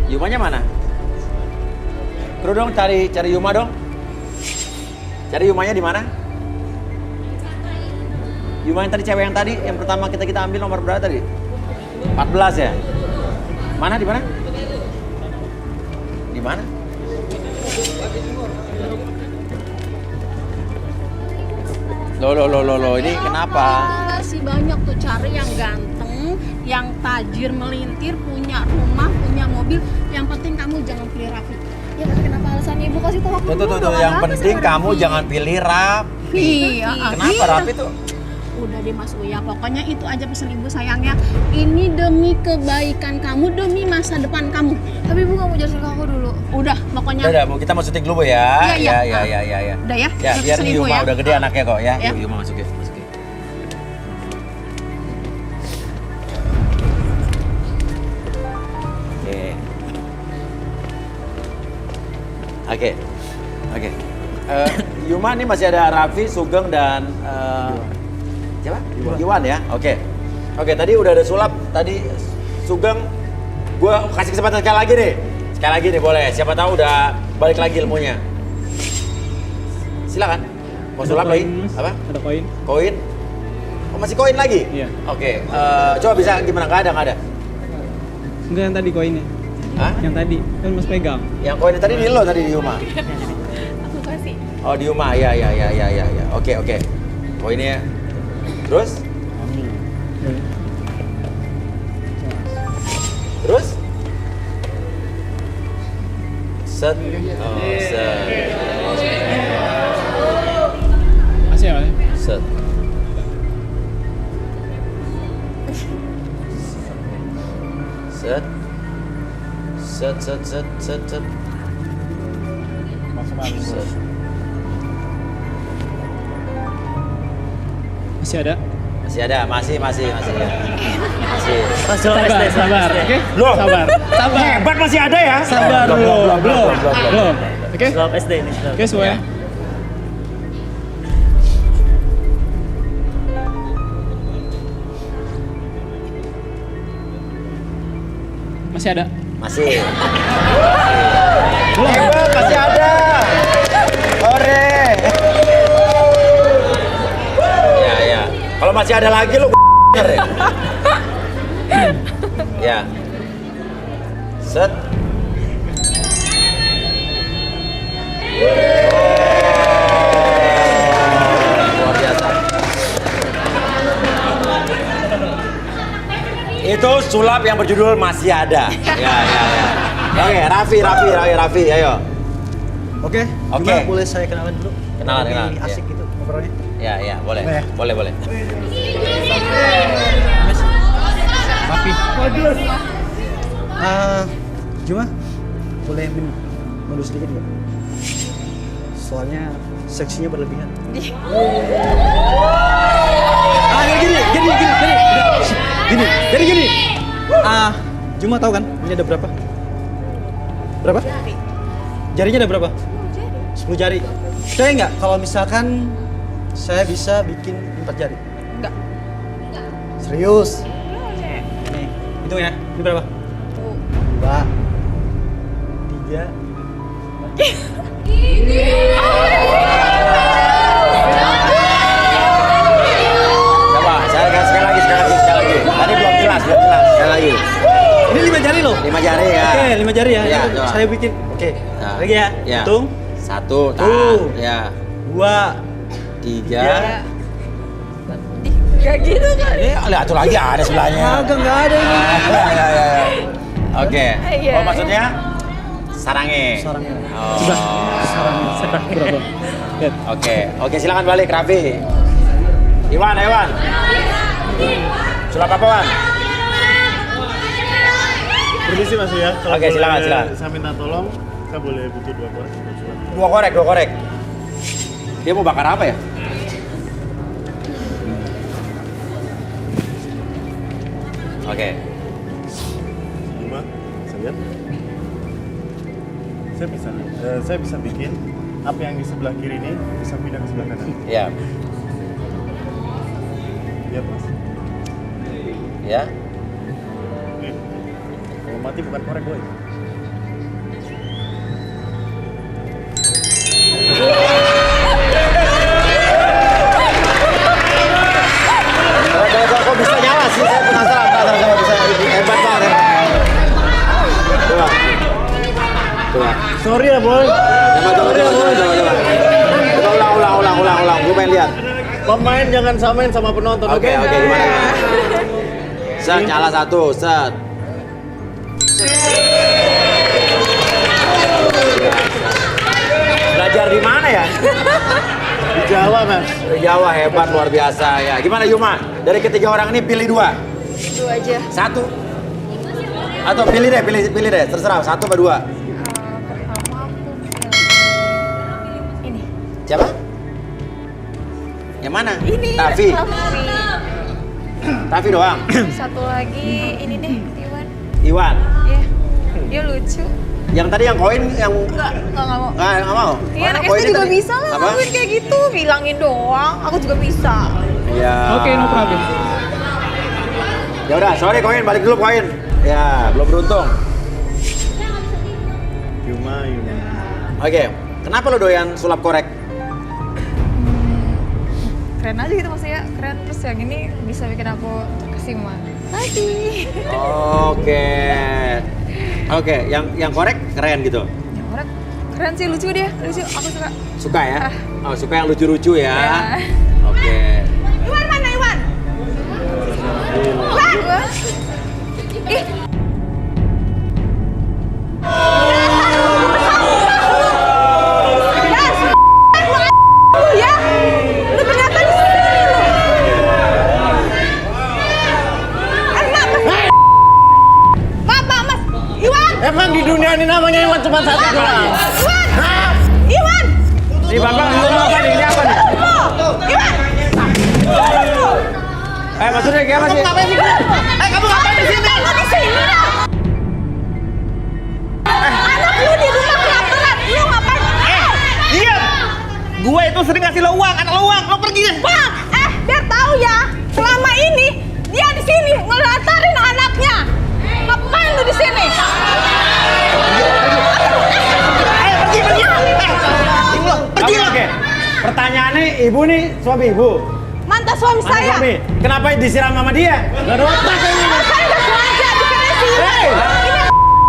Yumanya mana? Terus dong cari Yuma dong. Cari Yumanya di mana? Yuma yang tadi, cewek yang tadi, yang pertama kita ambil nomor berapa tadi? 14 ya? Mana, di mana? Di mana? Loh, ini kenapa? Si banyak tuh cari yang ganteng, yang tajir melintir, punya rumah, punya mobil. Yang penting kamu jangan pilih Raffi. Ya tapi kenapa alasannya ibu kasih tahu aku dulu? Tuh, yang penting kamu jangan pilih Raffi. Kenapa Raffi tuh? Udah deh Mas Uya, pokoknya itu aja pesan ibu sayangnya. Ini demi kebaikan kamu, demi masa depan kamu. Tapi ibu nggak mau jelasin ke aku dulu. Udah, pokoknya. Udah, Bu, kita mau syuting dulu Bu ya. Iya. Ya. Udah ya. Ya, biar Pesan nih ibu Yuma ya. udah gede anaknya kok ya. Ya. Yuma masukin. Oke. Yuma nih masih ada Raffi, Sugeng dan siapa? Iwan ya. Oke, tadi udah ada sulap. Tadi Sugeng, gue kasih kesempatan sekali lagi nih boleh. Siapa tahu udah balik lagi ilmunya. Silakan. Mau sulap lagi? Apa? Ada koin. Koin? Oh, masih koin lagi? Iya. Oke. Coba bisa gimana? Nggak ada. Enggak yang tadi koinnya. Hah? Yang tadi kan Mas pegang. Yang koinnya tadi di lo tadi di Yuma. Aku kasih. Oh di Yuma, ya. Oke. Koinnya. Terus? Terus? Set. Oh, set. Masih ya, Mas? Set. Set. Masih ada? Masih. Masuk Sabar, SD. oke? Loh, Sabar. hebat masih ada ya? Sabar belum. Oke? Sulap SD ini. Oke semuanya. Masih ada? Masih. Hebat, masih ada. Hore. Ya. Kalau masih ada lagi lu bener ya. Ya. Set. Luar biasa. Itu sulap yang berjudul Masih Ada. Ya. Oke, Raffi, ayo. Oke. Cuma boleh saya kenalan dulu? Kenalan. Asik gitu ngobrolnya. Ya, boleh. Boleh. Papi. Cuma boleh mundur sedikit nggak? Soalnya seksinya berlebihan. Gini. Cuma tahu kan ini ada berapa? Berapa? Jarinya ada berapa? 10 jari. Percaya nggak kalau misalkan saya bisa bikin 4 jari? Enggak. Serius? Nih, hitung ya. Ini berapa? 2, 3. Coba, sekali lagi. Tadi belum jelas. Sekali lagi. Ini 5 jari loh. 5 jari ya. Oke, 5 jari ya. Ya, Ini coba. saya bikin. Oke. Nah, Lagi ya. ya. Hitung. 1, Tuh. ya. 2, 3. Gak gitu kan? Lihat tuh lagi ada sebelahnya. Enggak ada ini. Ya. Oke. Iya. Oh, maksudnya sarangnya. Oh. Sarang berapa? Lihat. Oke, silakan balik Raffi. Iwan. Sulap apa, Wan? Permisi Mas ya. Kalau Oke, silakan. saya minta tolong, saya boleh butuh 2 korek. 2 korek. Dia mau bakar apa ya? Oke. Cuma, saya lihat. Saya bisa bikin apa yang di sebelah kiri ini bisa pindah ke sebelah kanan. Iya. Iya, Mas. Ya. Kalau mati bukan korek, boy. Kok bisa nyala sih? Saya penasaran. Saya bisa hebat banget. Coba. Sorry ya, boy. Coba. Ulang. Gue pengen lihat. Pemain jangan samain sama penonton. Oke, gimana? Set, nyala satu, set. Belajar di mana ya? Di Jawa, Mas. Di Jawa, hebat, luar biasa ya. Gimana Yuma? Dari ketiga orang ini pilih dua. Dua aja. Satu. Atau pilih deh, terserah. Satu apa dua? Pertama aku ini. Siapa? Yang mana? Ini. Tavi. Tavi doang. Satu lagi ini deh, Iwan. Iwan. Iya. Dia lucu. Yang tadi yang koin yang Enggak mau. nggak mau. Iya, Mana anak koinnya SD juga tadi? bisa lah Apa? ngelakuin kayak gitu. Bilangin doang, aku juga bisa. Iya. Oke, no problem. Ya udah, sorry koin, balik dulu koin. Ya, belum beruntung. Yuma. Oke, kenapa lo doyan sulap korek? Keren aja gitu maksudnya, keren. Terus yang ini bisa bikin aku terkesima lagi. Oke, yang korek keren gitu. Yang korek keren sih, lucu dia, lucu. Aku suka. Suka ya? Oh, suka yang lucu-lucu ya. Ya. Oke. Iwan mana Iwan? Iwan. Ih. Ya, lu ternyata di sini lu. Mas. Iwan. Emang di dunia ini namanya Iwan cuma satu doang. Iwan. Ini Bapak apa nih? Ini apa nih? Iwan. Maksudnya kayak apa sih? Kamu ngapain di sini? Kamu di sini ya? Anak lu di rumah kelaparan, lu ngapain? Diam! Gue itu sering ngasih lo uang, anak lo uang, lo pergi deh. Bang, biar tahu ya, selama ini dia di sini ngelatarin anaknya. Ngapain lu di sini? Pergi. Oke. Pertanyaannya, ibu nih suami ibu. Mantan suami saya. Suami. Kenapa disiram sama dia? Gak ada otak ini. Saya nggak sengaja bikinnya sih.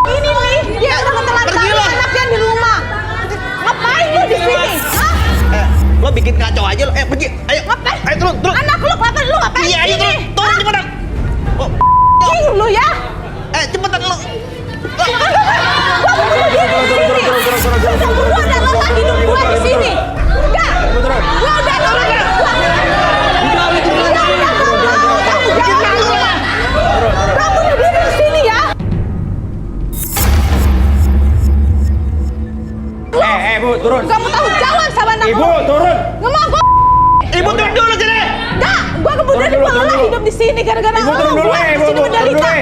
Ini nih, dia udah ngelatarin anaknya di rumah. Ngapain lu di sini? Hah? Lo bikin kacau aja lo. Pergi. Ayo. Ngapain? Ayo turun. Anak lu ngapain? Lu ngapain? Iya, ayo turun. Turun cepetan. Lu ya? Cepetan lo. Gua udah lelah hidup gua di sini. Udah. Gua udah lelah hidup gua. Kamu udah di sini ya? Bu, turun. Kamu tahu jawab sama anak Ibu, turun. Nggak mau gua. Ibu turun dulu sini. Enggak, gua kemudian lelah hidup di sini gara-gara Ibu turun dulu, gua di Ibu, sini turun menderita. dulu.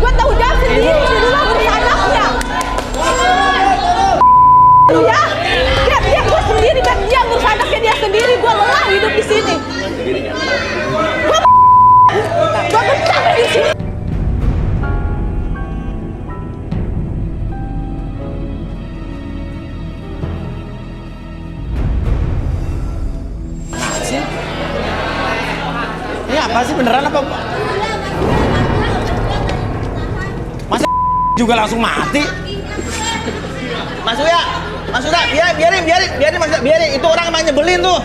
Gua tahu jawab sendiri di rumah ngurus anaknya. Lu ya? Dia gua sendiri kan dia ngurus anaknya dia sendiri. Gua lelah hidup di sini. Gua betah di sini. Ini apa sih, beneran apa? Masa juga langsung mati? Mas Uya, biarin, itu orang emang nyebelin tuh.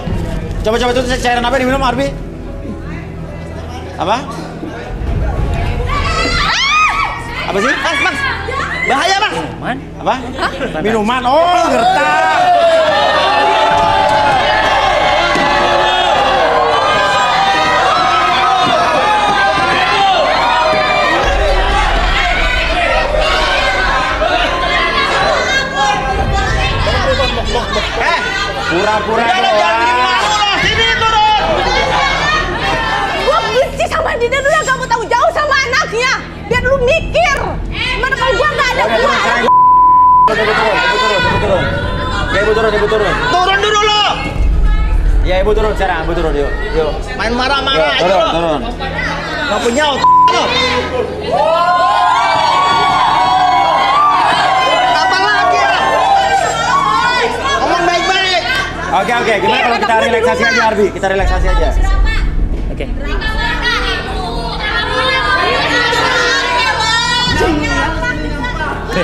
Coba itu cairan apa yang diminum, Arbi? Apa? Apa sih? Mas, bahaya mas. Minuman? Apa? Minuman, oh gertak. Pura-pura doang. Sini turun. Gua benci sama dia dulu yang kamu tahu jauh sama anaknya. Biar lu mikir. Gimana kalau gua nggak ada gua? Turun. Ibu turun. Turun dulu lo. Ya ibu turun sekarang, ibu turun yuk. Yuk. Main marah-marah aja Turun, lo. turun. Nggak punya otak lo. Apa lagi ya? Ngomong baik-baik. Oke, gimana kalau kita relaksasi aja Arbi? Kita relaksasi aja. Oke.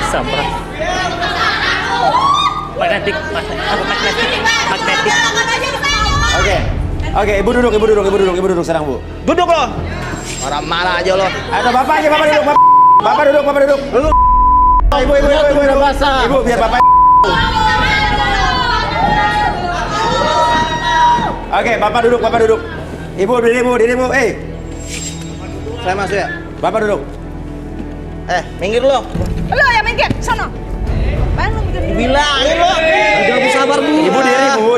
Sampah. Magnetik. Oke, ibu duduk sekarang bu. Duduk lo. Marah-marah aja lo. Ada bapak aja, bapak duduk. Bapak duduk. Lu. Ibu. Ibu biar bapak. Oke, bapak duduk. Ibu diri bu. Saya masuk ya. Bapak duduk. Minggir lo. Lo yang minggir, sono. Apaan lu mikir? Bilangin lo. Jangan bersabar bu.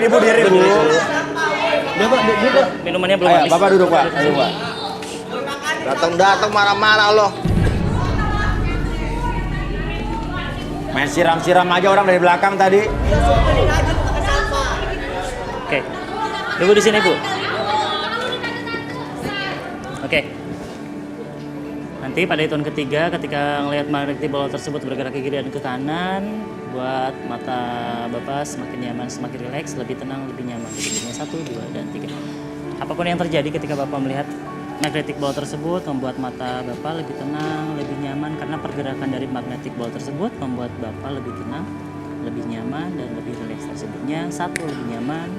Ibu diri bu. Minumannya belum Ayo, habis. bapak duduk pak. Ayo pak. Datang marah-marah lo. Main siram aja orang dari belakang tadi. Oke. Ibu di sini, Bu. Oke. Nanti pada hitungan ketiga ketika ngelihat magnetic bola tersebut bergerak ke kiri dan ke kanan, buat mata Bapak semakin nyaman, semakin rileks, lebih tenang, lebih nyaman. Jadi 1, 2, dan 3. Apapun yang terjadi ketika Bapak melihat magnetic ball tersebut membuat mata Bapak lebih tenang, lebih nyaman karena pergerakan dari magnetic ball tersebut membuat Bapak lebih tenang, lebih nyaman dan lebih rileks tersebutnya. 1, lebih nyaman,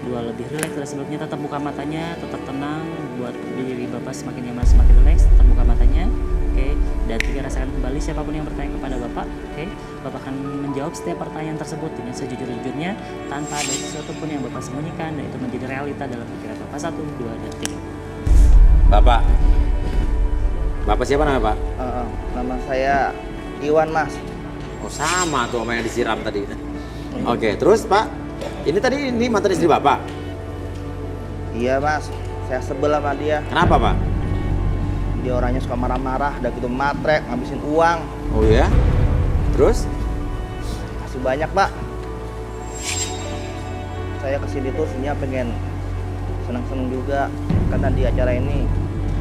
2, lebih rileks tersebutnya. Tetap buka matanya, tetap tenang, buat diri Bapak semakin nyaman, semakin rileks. Tetap buka matanya. Oke, dan 3, rasakan kembali siapapun yang bertanya kepada Bapak. Oke, Bapak akan menjawab setiap pertanyaan tersebut dengan sejujur-jujurnya tanpa ada sesuatu pun yang Bapak sembunyikan dan itu menjadi realita dalam pikiran Bapak. 1, 2, dan 3. Bapak siapa namanya Pak? Nama saya Iwan Mas. Oh sama tuh sama yang disiram tadi. Oke, terus Pak, ini mantan istri Bapak? Iya Mas, saya sebel sama dia. Kenapa Pak? Dia orangnya suka marah-marah, udah gitu matrek, ngabisin uang. Oh ya? Terus? Kasih banyak Pak. Saya kesini tuh sebenarnya pengen senang-senang juga karena di acara ini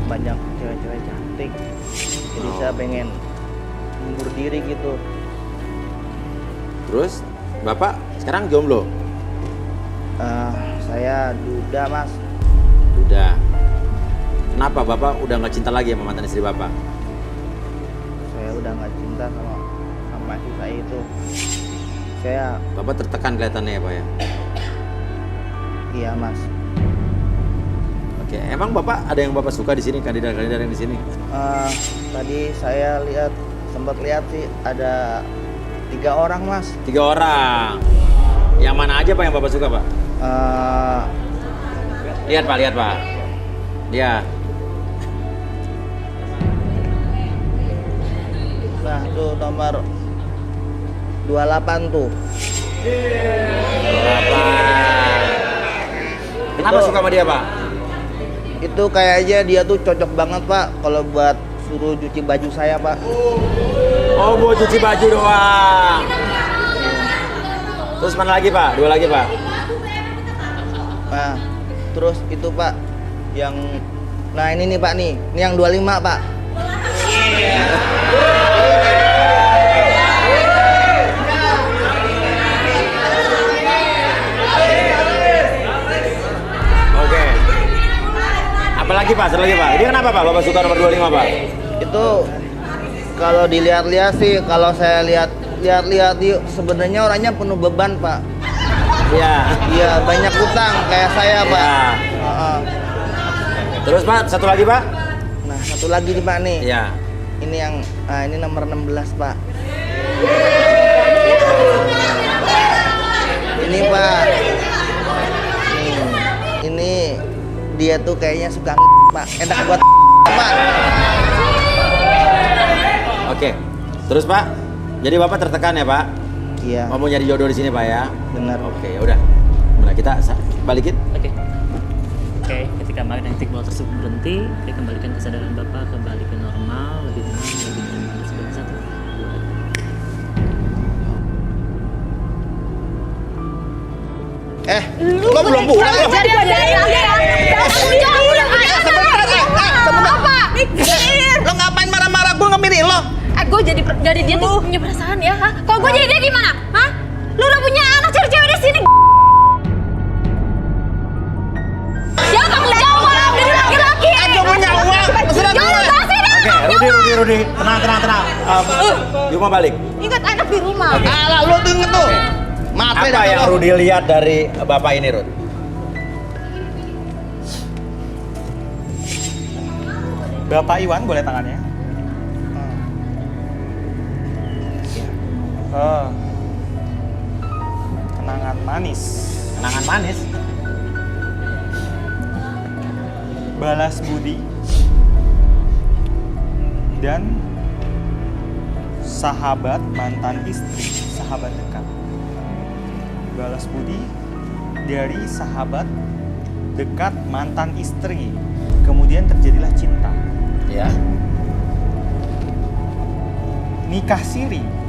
banyak cewek-cewek cantik. Jadi saya pengen mundur diri gitu. Terus? Bapak sekarang jomblo? Saya duda Mas. Duda. Kenapa Bapak udah nggak cinta lagi sama mantan istri Bapak? Saya udah nggak cinta sama istri saya itu. Bapak tertekan kelihatannya ya Pak ya? Iya Mas. Oke, emang Bapak ada yang Bapak suka di sini, kandidat-kandidat yang di sini? Tadi saya sempat lihat sih ada 3 orang Mas. 3 orang. Yang mana aja Pak yang Bapak suka Pak? Lihat Pak. Lihat. Nah, tuh nomor 28 tuh. 28. Kenapa suka sama dia, Pak? Itu kayaknya dia tuh cocok banget, Pak, kalau buat suruh cuci baju saya, Pak. Oh, buat cuci baju doang. Terus mana lagi, Pak? 2 lagi, Pak. Nah, terus itu, Pak, yang ini nih, Pak, nih. Ini yang 25, Pak. Oke. Apalagi, Pak? Satu lagi, Pak. Ini kenapa, Pak? Bapak suka nomor 25, Pak? Itu kalau dilihat-lihat sih, kalau saya lihat-lihat sebenarnya orangnya penuh beban, Pak. Iya. Iya, banyak utang kayak saya, Pak. Ya. Terus, Pak, satu lagi, Pak? Nah, satu lagi nih, Pak, nih. Iya. Ini yang ini nomor 16, Pak. Ini, Pak. Ini dia tuh kayaknya suka Pak. Enak buat Pak. Oke. Terus, Pak? Jadi Bapak tertekan ya, Pak? Iya. Mau nyari jodoh di sini, Pak ya? Benar. Oke, ya udah. Nah, kita balikin. Oke, ketika magnetic ball tersebut berhenti, kembalikan kesadaran Bapak kembali ke normal, lebih tenang, lebih nyaman. Sebentar, 1, 2. Lo belum pulang lo. Jadi lagi ya. Apa? Mikir. Lo ngapain marah-marah? Gue ngemirin lo. Gue jadi dia tuh punya perasaan ya, ha? Kalau gue jadi dia gimana? Hah? Lu udah punya anak cewek-cewek di sini. Jangan tanggung jawab, jadi laki-laki. Gue punya uang, terserah gue. Oke, Rudi, tenang. Yuma balik. Ingat anak di rumah. Alah, lo denger tuh. Matre Apa yang Rudi lihat dari bapak ini, Rud? Bapak Iwan boleh tangannya? Kenangan manis. Kenangan manis? Balas budi. Dan sahabat mantan istri, sahabat dekat. Balas budi dari sahabat dekat mantan istri. Kemudian terjadilah cinta. Ya. Nikah siri.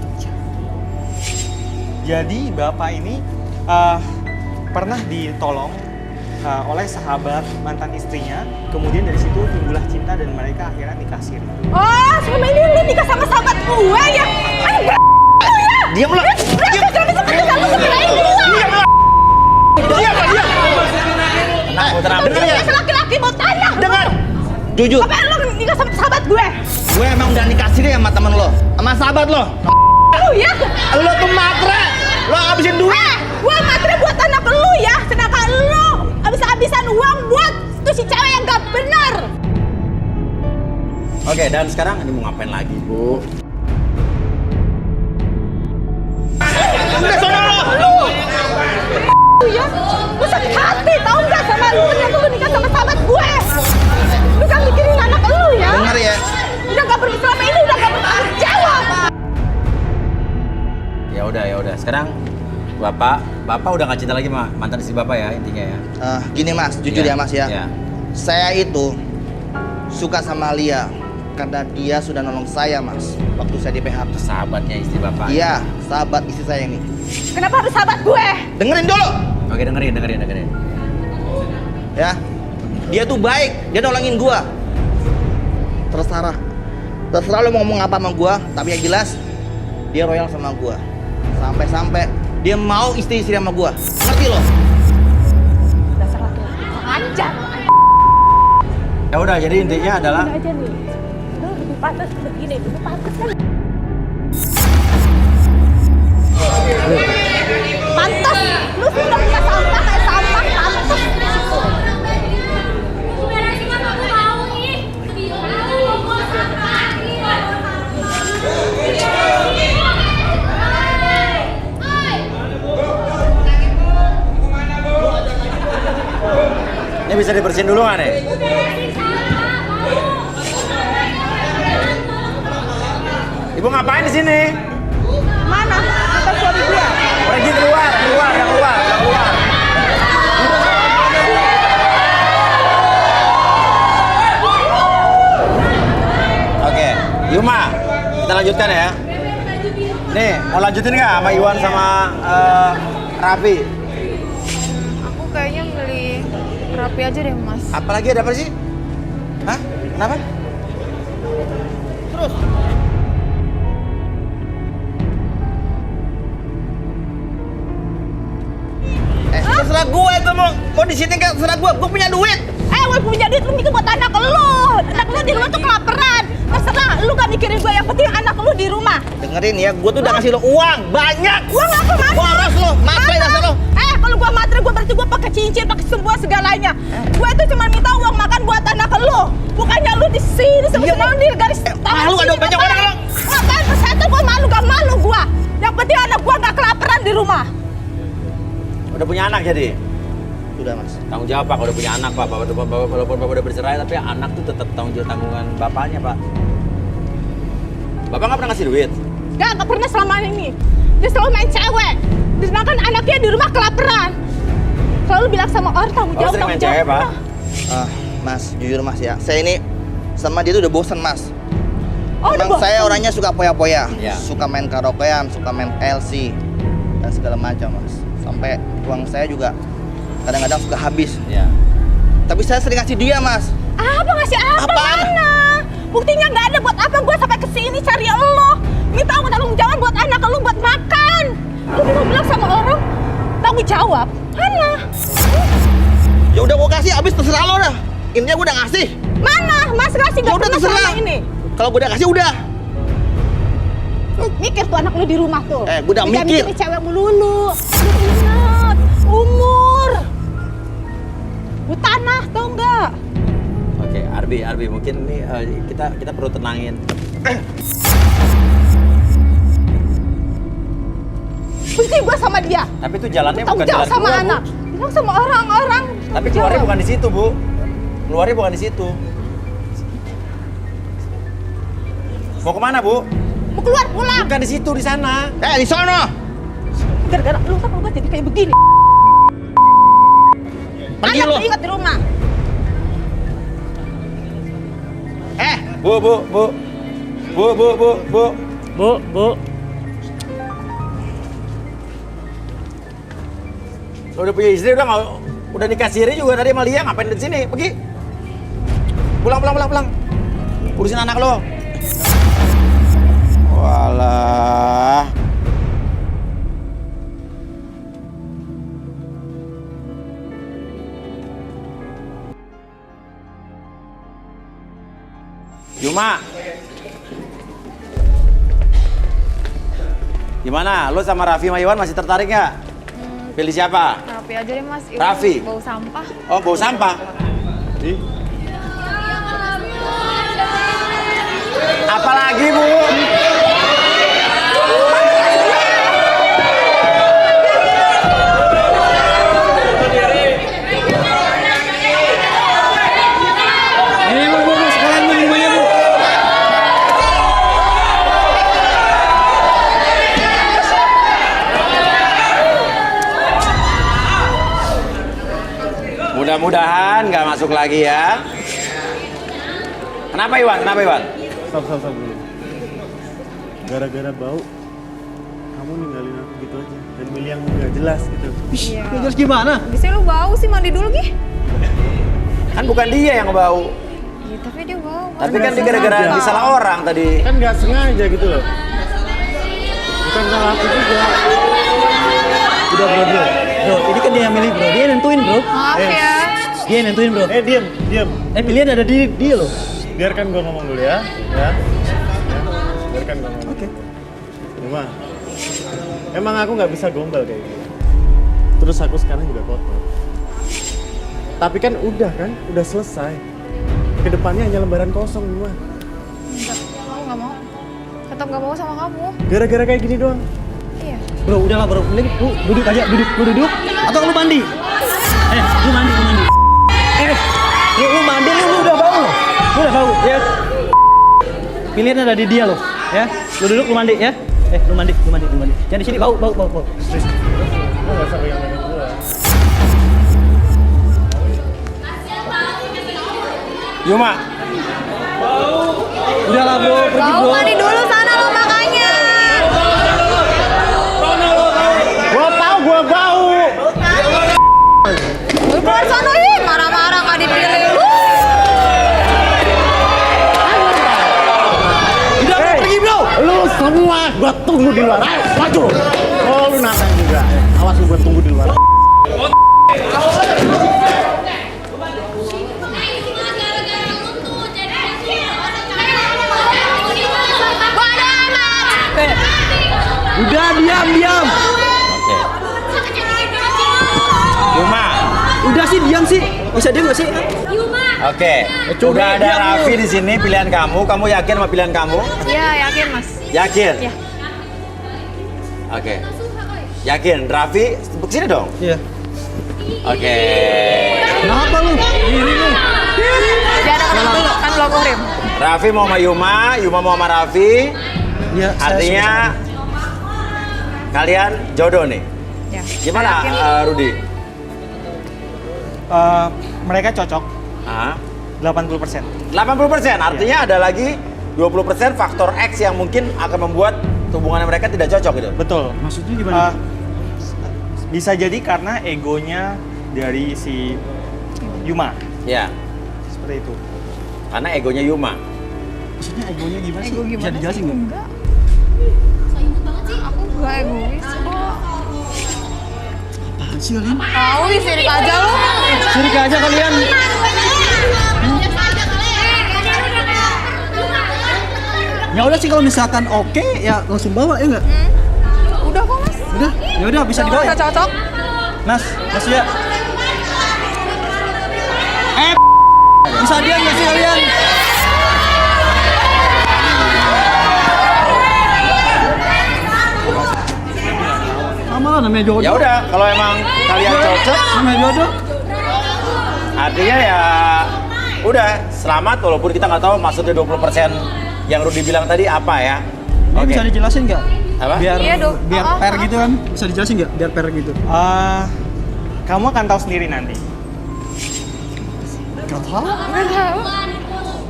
Jadi bapak ini pernah ditolong oleh sahabat mantan istrinya. Kemudian dari situ timbullah cinta dan mereka akhirnya nikah siri. Oh, selama ini lu nikah sama sahabat gue ya? Ayo diam lo. Tenang. Dengar ya. Laki-laki mau tanya. Dengar. Jujur. Apa lu nikah sama sahabat gue? Gue emang udah nikah siri sama temen lo, sama sahabat lo. Lu ya? Lo tuh matre. Lo habisin duit. Gue matre buat anak lu ya, sedangkan lu habis-habisan uang buat tuh si cewek yang gak benar. Oke, dan sekarang ini mau ngapain lagi, Bu? Udah sono lo. Lu ya, gue sakit hati tau gak sama lu ternyata lu nikah sama sahabat gue. Lu gak mikirin anak lu ya. Dengar ya. Udah gak selama ini udah gak bertanggung jawab. Ya udah. Sekarang Bapak udah gak cinta lagi sama mantan istri Bapak ya, intinya ya. Gini Mas, jujur ya Mas ya. Saya itu suka sama Lia karena dia sudah nolong saya Mas waktu saya di PHP. Sahabatnya istri Bapak. Iya, sahabat istri saya ini. Kenapa harus sahabat gue? Dengerin dulu. Oke, dengerin. Ya, dia tuh baik, dia nolongin gua. Terserah lu mau ngomong apa sama gua, tapi yang jelas dia royal sama gua. Sampai-sampai dia mau istri-istri sama gua. Ngerti lo? Dasar laki-laki panjang. Ya udah, jadi intinya adalah Udah aja nih. Lu lebih pantas begini, lu pantas kan? Pantas. Lu sudah punya sampah kayak sampah, pantas. ini bisa dibersihin dulu nggak nih? Ibu ngapain di sini? Mana? Atau suami gue? Pergi keluar. Oke, Yuma, kita lanjutkan ya. Nih, mau lanjutin nggak sama Iwan sama Raffi? Aku kayaknya milih Raffi aja deh, Mas. Apalagi ada apa sih? Hah? Kenapa? Terus? Terserah gue itu mau di sini kan terserah gue punya duit. Gue punya duit lu mikir buat anak lu. Anak lu di rumah tuh kelaparan. Terserah, lu gak mikirin gue, yang penting anak lu di rumah. Dengerin ya, gue tuh udah ngasih lo uang banyak. Uang apa mas? Boros lo, matre dasar lo. Kalau gue matre, gue berarti gue pakai cincin, pakai semua segalanya. Gue itu cuma minta uang makan buat anak lu. Bukannya lu di sini sama di garis malu ada banyak orang lo. Ngapain pesantren gue malu, gak malu gue. Yang penting anak gue gak kelaparan di rumah. Udah punya anak jadi? Sudah mas. Tanggung jawab Pak, kalau udah punya anak Pak. Walaupun Bapak udah bercerai, tapi anak tuh tetap tanggungan bapaknya Pak. Bapak nggak pernah ngasih duit? Gak pernah selama ini. Dia selalu main cewek. Sedangkan anaknya di rumah kelaparan. Selalu bilang sama orang tanggung jawab. Sering main cewek Pak? Mas, jujur mas ya. Saya ini sama dia tuh udah bosan mas. Emang saya orangnya suka poya-poya. Ya. Suka main karaokean, suka main LC. Dan segala macam mas. Sampai uang saya juga kadang-kadang suka habis. Iya. Tapi saya sering kasih dia, Mas. Apa ngasih apa? Apaan? Mana? Buktinya nggak ada. Buat apa gue sampai kesini cari lo? Minta tanggung jawab buat anak lo, buat makan. Lo mau bilang sama orang tanggung jawab? Mana? Ya udah gue kasih, habis terserah lo dah. Intinya gue udah ngasih. Mana? Mas ngasih Ya nggak udah pernah terserah. selama ini. Kalau gue udah kasih udah. Mikir tuh anak lo di rumah tuh. Gue udah Jangan mikir. mikirin cewek melulu. Lu ingat umur. Lu tanah tau nggak? Oke, Arbi mungkin ini kita perlu tenangin. Benci gue sama dia. Tapi itu jalannya Tanggung bukan jawab jalan sama keluar, anak. Bu. Bilang sama orang-orang. Tapi keluarnya bukan di situ, Bu. Keluarnya bukan di situ. Mau kemana, Bu? Mau keluar pulang. Bukan di situ, di sana. Di sana. Gara-gara lu kan obat jadi kayak begini. Pergi Anak lo. ingat di rumah. Bu. Lo udah punya istri udah nikah siri juga tadi sama Lia, ngapain di sini? Pergi. Pulang. Urusin anak lo. Walah. Yuma. Gimana? Lo sama Raffi sama Iwan masih tertarik nggak? Pilih siapa? Raffi aja deh mas. Iwan Raffi? Bau sampah. Oh, bau sampah. Apalagi, Bu? Ini Bu, sekalian Bu, minumannya Bu. Mudah-mudahan nggak masuk lagi ya. Kenapa Iwan? Stop dulu. Gara-gara bau, kamu ninggalin aku gitu aja. Dan milih yang nggak jelas gitu. Iya. Terus gimana? Biasanya lu bau sih, mandi dulu Gih. Kan bukan dia yang bau. Iya, tapi dia bau. Tapi kan dia gara-gara disalah orang tadi. Kan nggak sengaja gitu loh. Bukan salah aku juga. Udah bro, ini kan dia yang milih bro, dia yang nentuin bro. Maaf ya. Dia yang nentuin bro. Diam. Pilihan ada di dia loh. Biarkan gua ngomong dulu ya. Biarkan gua ngomong. Oke. Cuma, emang aku nggak bisa gombal kayak gitu. Terus aku sekarang juga kotor. Tapi kan udah selesai. Kedepannya hanya lembaran kosong semua. Enggak, aku nggak mau. Tetap nggak mau sama kamu. Gara-gara kayak gini doang. Iya. Bro, udahlah bro, mending lu duduk aja, duduk. Atau lu mandi? Lu mandi. Lu mandi, lu udah bau loh. Lu udah bau, ya. Pilihan ada di dia loh, ya. Lu duduk, lu mandi, ya. Lu mandi. Jangan di sini, bau. Lu nggak usah pegang-pegang gua. Yuma. Udahlah bro, pergi Bau bro. mandi dulu sana lo makanya. Gua bau. Lu keluar sana ih, marah-marah nggak dipilih. Udah bro, pergi bro. Lu semua gua tunggu di luar. Ayo, maju. Oh, lu natang juga. Awas lu gua tunggu di luar. Udah diam. Oke. Yuma. Udah sih diam sih. Bisa diam nggak sih? Oke. Udah ada Raffi di sini pilihan kamu. Kamu yakin sama pilihan kamu? Iya, yakin mas. Yakin? Iya. Oke. Yakin? Raffi, sini dong. Iya. Oke. Kenapa lu? Diri lu. Jangan kenal dulu, kan belum murim. Raffi mau sama Yuma mau sama Raffi. Iya. Artinya kalian jodoh nih. Ya. Gimana, Rudi? Mereka cocok. 80%. 80%, artinya ada lagi 20% faktor X yang mungkin akan membuat hubungan mereka tidak cocok gitu. Betul. Maksudnya gimana? Bisa jadi karena egonya dari si Yuma. Ya. Seperti itu. Karena egonya Yuma. Maksudnya egonya gimana sih? Ego Bisa gimana dijelasin sih? nggak? Enggak. Aku enggak egois kok. Apaan sih kalian? Tahu ih, sirik aja lu. Sirik aja kalian. Ya udah sih kalau misalkan oke ya langsung bawa ya enggak? Udah kok, Mas. Udah, ya udah bisa dibawa. Udah cocok. Mas ya. Bisa diam nggak sih kalian? Sama lah namanya jodoh. Ya udah, kalau emang kalian cocok, namanya jodoh. artinya ya udah selamat walaupun kita nggak tahu maksudnya 20% yang Rudy bilang tadi apa ya. Ini bisa dijelasin nggak? Apa? Biar Iya, Dok. biar fair gitu kan? Bisa dijelasin nggak? Biar fair gitu. Kamu akan tahu sendiri nanti. Gak tahu. Enggak tahu.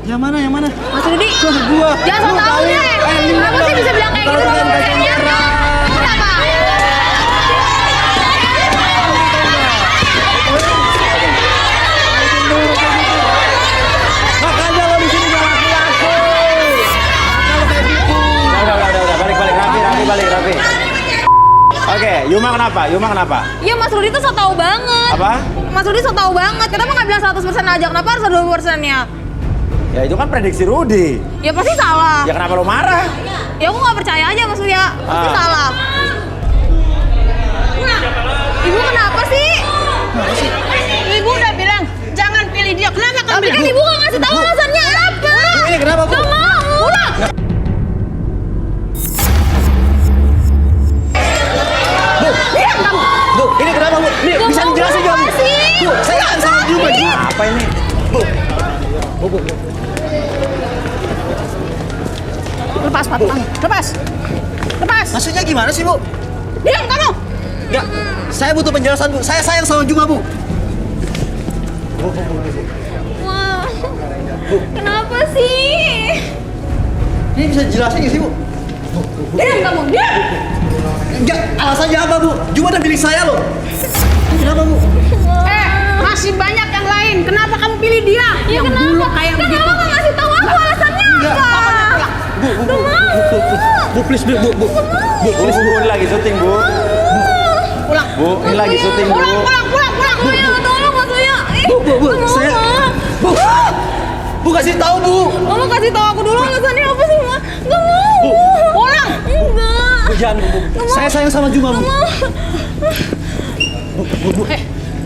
Yang mana? Yang mana? Mas Rudi, Gua. jangan so tau deh. Kenapa sih bisa bilang kayak gitu? Kenapa? Makanya lo di sini gak laku-laku. Udah, balik, Rafi. Oke, Yuma kenapa? Iya Mas Rudi tuh so tau banget. Apa? Mas Rudi so tau banget. Kenapa nggak bilang 100% aja? Kenapa harus 20%-nya? Ya itu kan prediksi Rudy. Ya pasti salah. Ya kenapa lo marah? Ya aku nggak percaya aja Mas Surya. Pasti salah. Ibu kenapa sih? Ibu udah bilang jangan pilih dia. Kenapa kamu Tapi bilang? kan ibu nggak ngasih tahu alasannya apa. Ini kenapa, Bu? Gak mau. Pulang. Bu, ini kenapa, Bu? Nih, Gak bisa mau dijelasin nggak, Bu? jelasin. Bu, saya kan sama juga. Apa ini? Bu. Lepas patang. Lepas. Maksudnya gimana sih, Bu? Diam kamu. Enggak, saya butuh penjelasan, Bu. Saya sayang sama Juma, Bu. Wah. Kenapa sih? Ini bisa dijelasin nggak sih, Bu? Diam kamu. Diam. Enggak, alasannya apa, Bu? Juma udah milik saya loh. Kenapa, Bu? Masih banyak yang lain. Kenapa kamu pilih dia? Ya yang kenapa? dulu kayak begitu. Kenapa nggak ngasih tahu aku alasannya Enggak. apa? Bu, please, Bu. Bu, ini lagi syuting, Bu. Pulang. Bu, ini lagi syuting, Bu. Pulang. Surya, tolong Mas Surya. Bu, saya... Bu, kasih tahu, Bu. Mama kasih tahu aku dulu alasannya apa sih, Ma? Gak mau. Pulang. Enggak. Bu, jangan, Bu. Saya sayang sama Juma, Bu.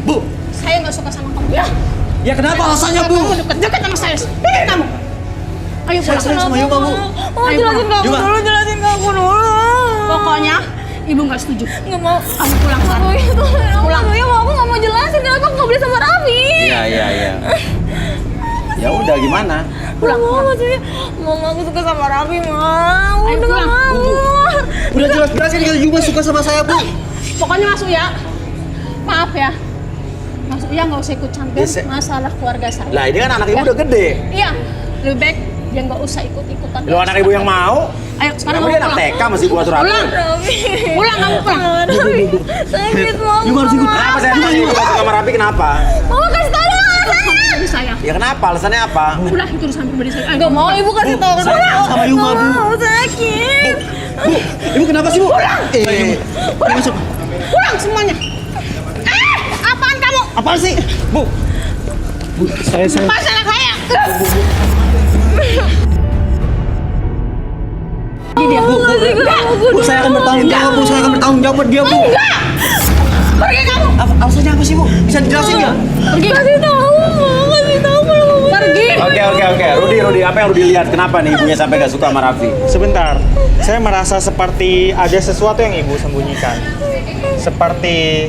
Bu. Saya nggak suka sama kamu. Ya. Ya kenapa alasannya, Bu? Kamu deket-deket sama saya. Pikir kamu. Ayo Saya pulang. sayang sama Juma, Bu. Oh, jelasin ke aku Juma. dulu, jelasin ke aku dulu. Pokoknya ibu nggak setuju. Nggak mau. Kamu pulang sekarang. Pulang. Mas Surya, aku nggak mau jelasin, kenapa aku nggak boleh sama Raffi? Iya. Ya udah gimana? Pulang. Mas Surya, mau aku suka sama Raffi, mau. Ayo Udah nggak pulang. mau. Udah jelas-jelasin kalau Juma suka sama saya, Bu. Pokoknya masuk ya. Maaf ya. Masuk ya nggak usah ikut campur masalah keluarga saya. Lah ini kan anak ibu udah gede. Iya. Lebih baik dia nggak usah ikut-ikutan. Lo anak ibu yang mau? Ayo sekarang Kamu kamu dia anak pulang. TK masih buat surat. Pulang. Pulang kamu pulang. Sakit mau. Juma harus ikut. Kenapa saya tanya ibu suka sama Raffi kenapa? Mama kasih tahu dong alasannya. Ini saya. Ya kenapa? Alasannya apa? Udah itu urusan pribadi saya. Ayo, Gak mau, ibu kasih tahu. Sayang sama Juma, Bu. Mau, sakit. Bu, ibu kenapa sih, Bu? Pulang. Masuk. pulang semuanya. Apaan kamu? Apaan sih? Bu. Bu, saya Pas anak saya. Bu, saya akan bertanggung jawab, Bu. Saya akan bertanggung jawab buat dia, Bu. Enggak. Pergi kamu. Alasannya apa sih, Bu? Bisa dijelasin nggak? Pergi. Kasih tahu, Ma. Kasih tahu kalau mau. Pergi. Oke. Rudy, apa yang Rudy lihat? Kenapa nih ibunya sampai gak suka sama Raffi? Sebentar, saya merasa seperti ada sesuatu yang ibu sembunyikan. Seperti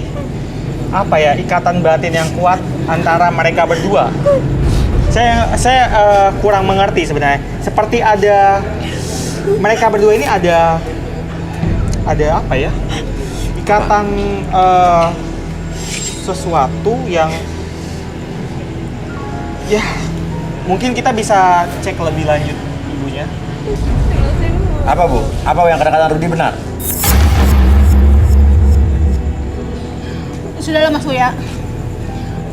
apa ya, ikatan batin yang kuat antara mereka berdua. Saya kurang mengerti sebenarnya. Seperti ada mereka berdua ini ada apa ya? Ikatan sesuatu yang ya mungkin kita bisa cek lebih lanjut ibunya. Apa Bu? Apa yang kata-kata Rudy benar? Sudahlah Mas Uya.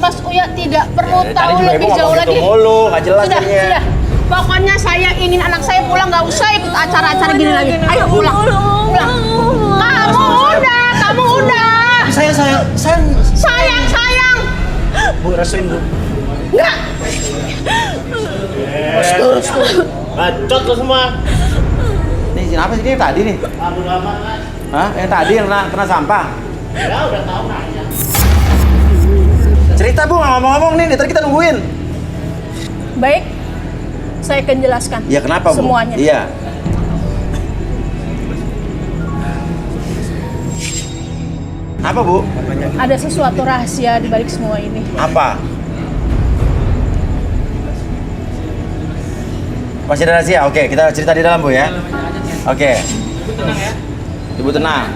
Mas Uya tidak perlu Tadi tahu juga lebih Ibu jauh ngomong lagi. gitu mulu, nggak jelas Sudah, jadinya. sudah. Pokoknya saya ingin anak saya pulang, nggak usah ikut acara-acara gini lagi. Ayo pulang, pulang. Kamu udah. Sayang. Bu, restuin Bu. Enggak. Bacot lo semua. Nih, siapa sih ini yang tadi nih? Hah? Yang tadi yang kena sampah? Ya udah tahu nanya. Cerita Bu, nggak ngomong-ngomong nih, tadi kita nungguin. Baik, saya akan jelaskan. Ya kenapa Bu? Semuanya. Iya. Apa Bu? Ada sesuatu rahasia di balik semua ini. Apa? Masih ada rahasia? Oke, kita cerita di dalam Bu ya. Oke. Tenang ya. Ibu tenang.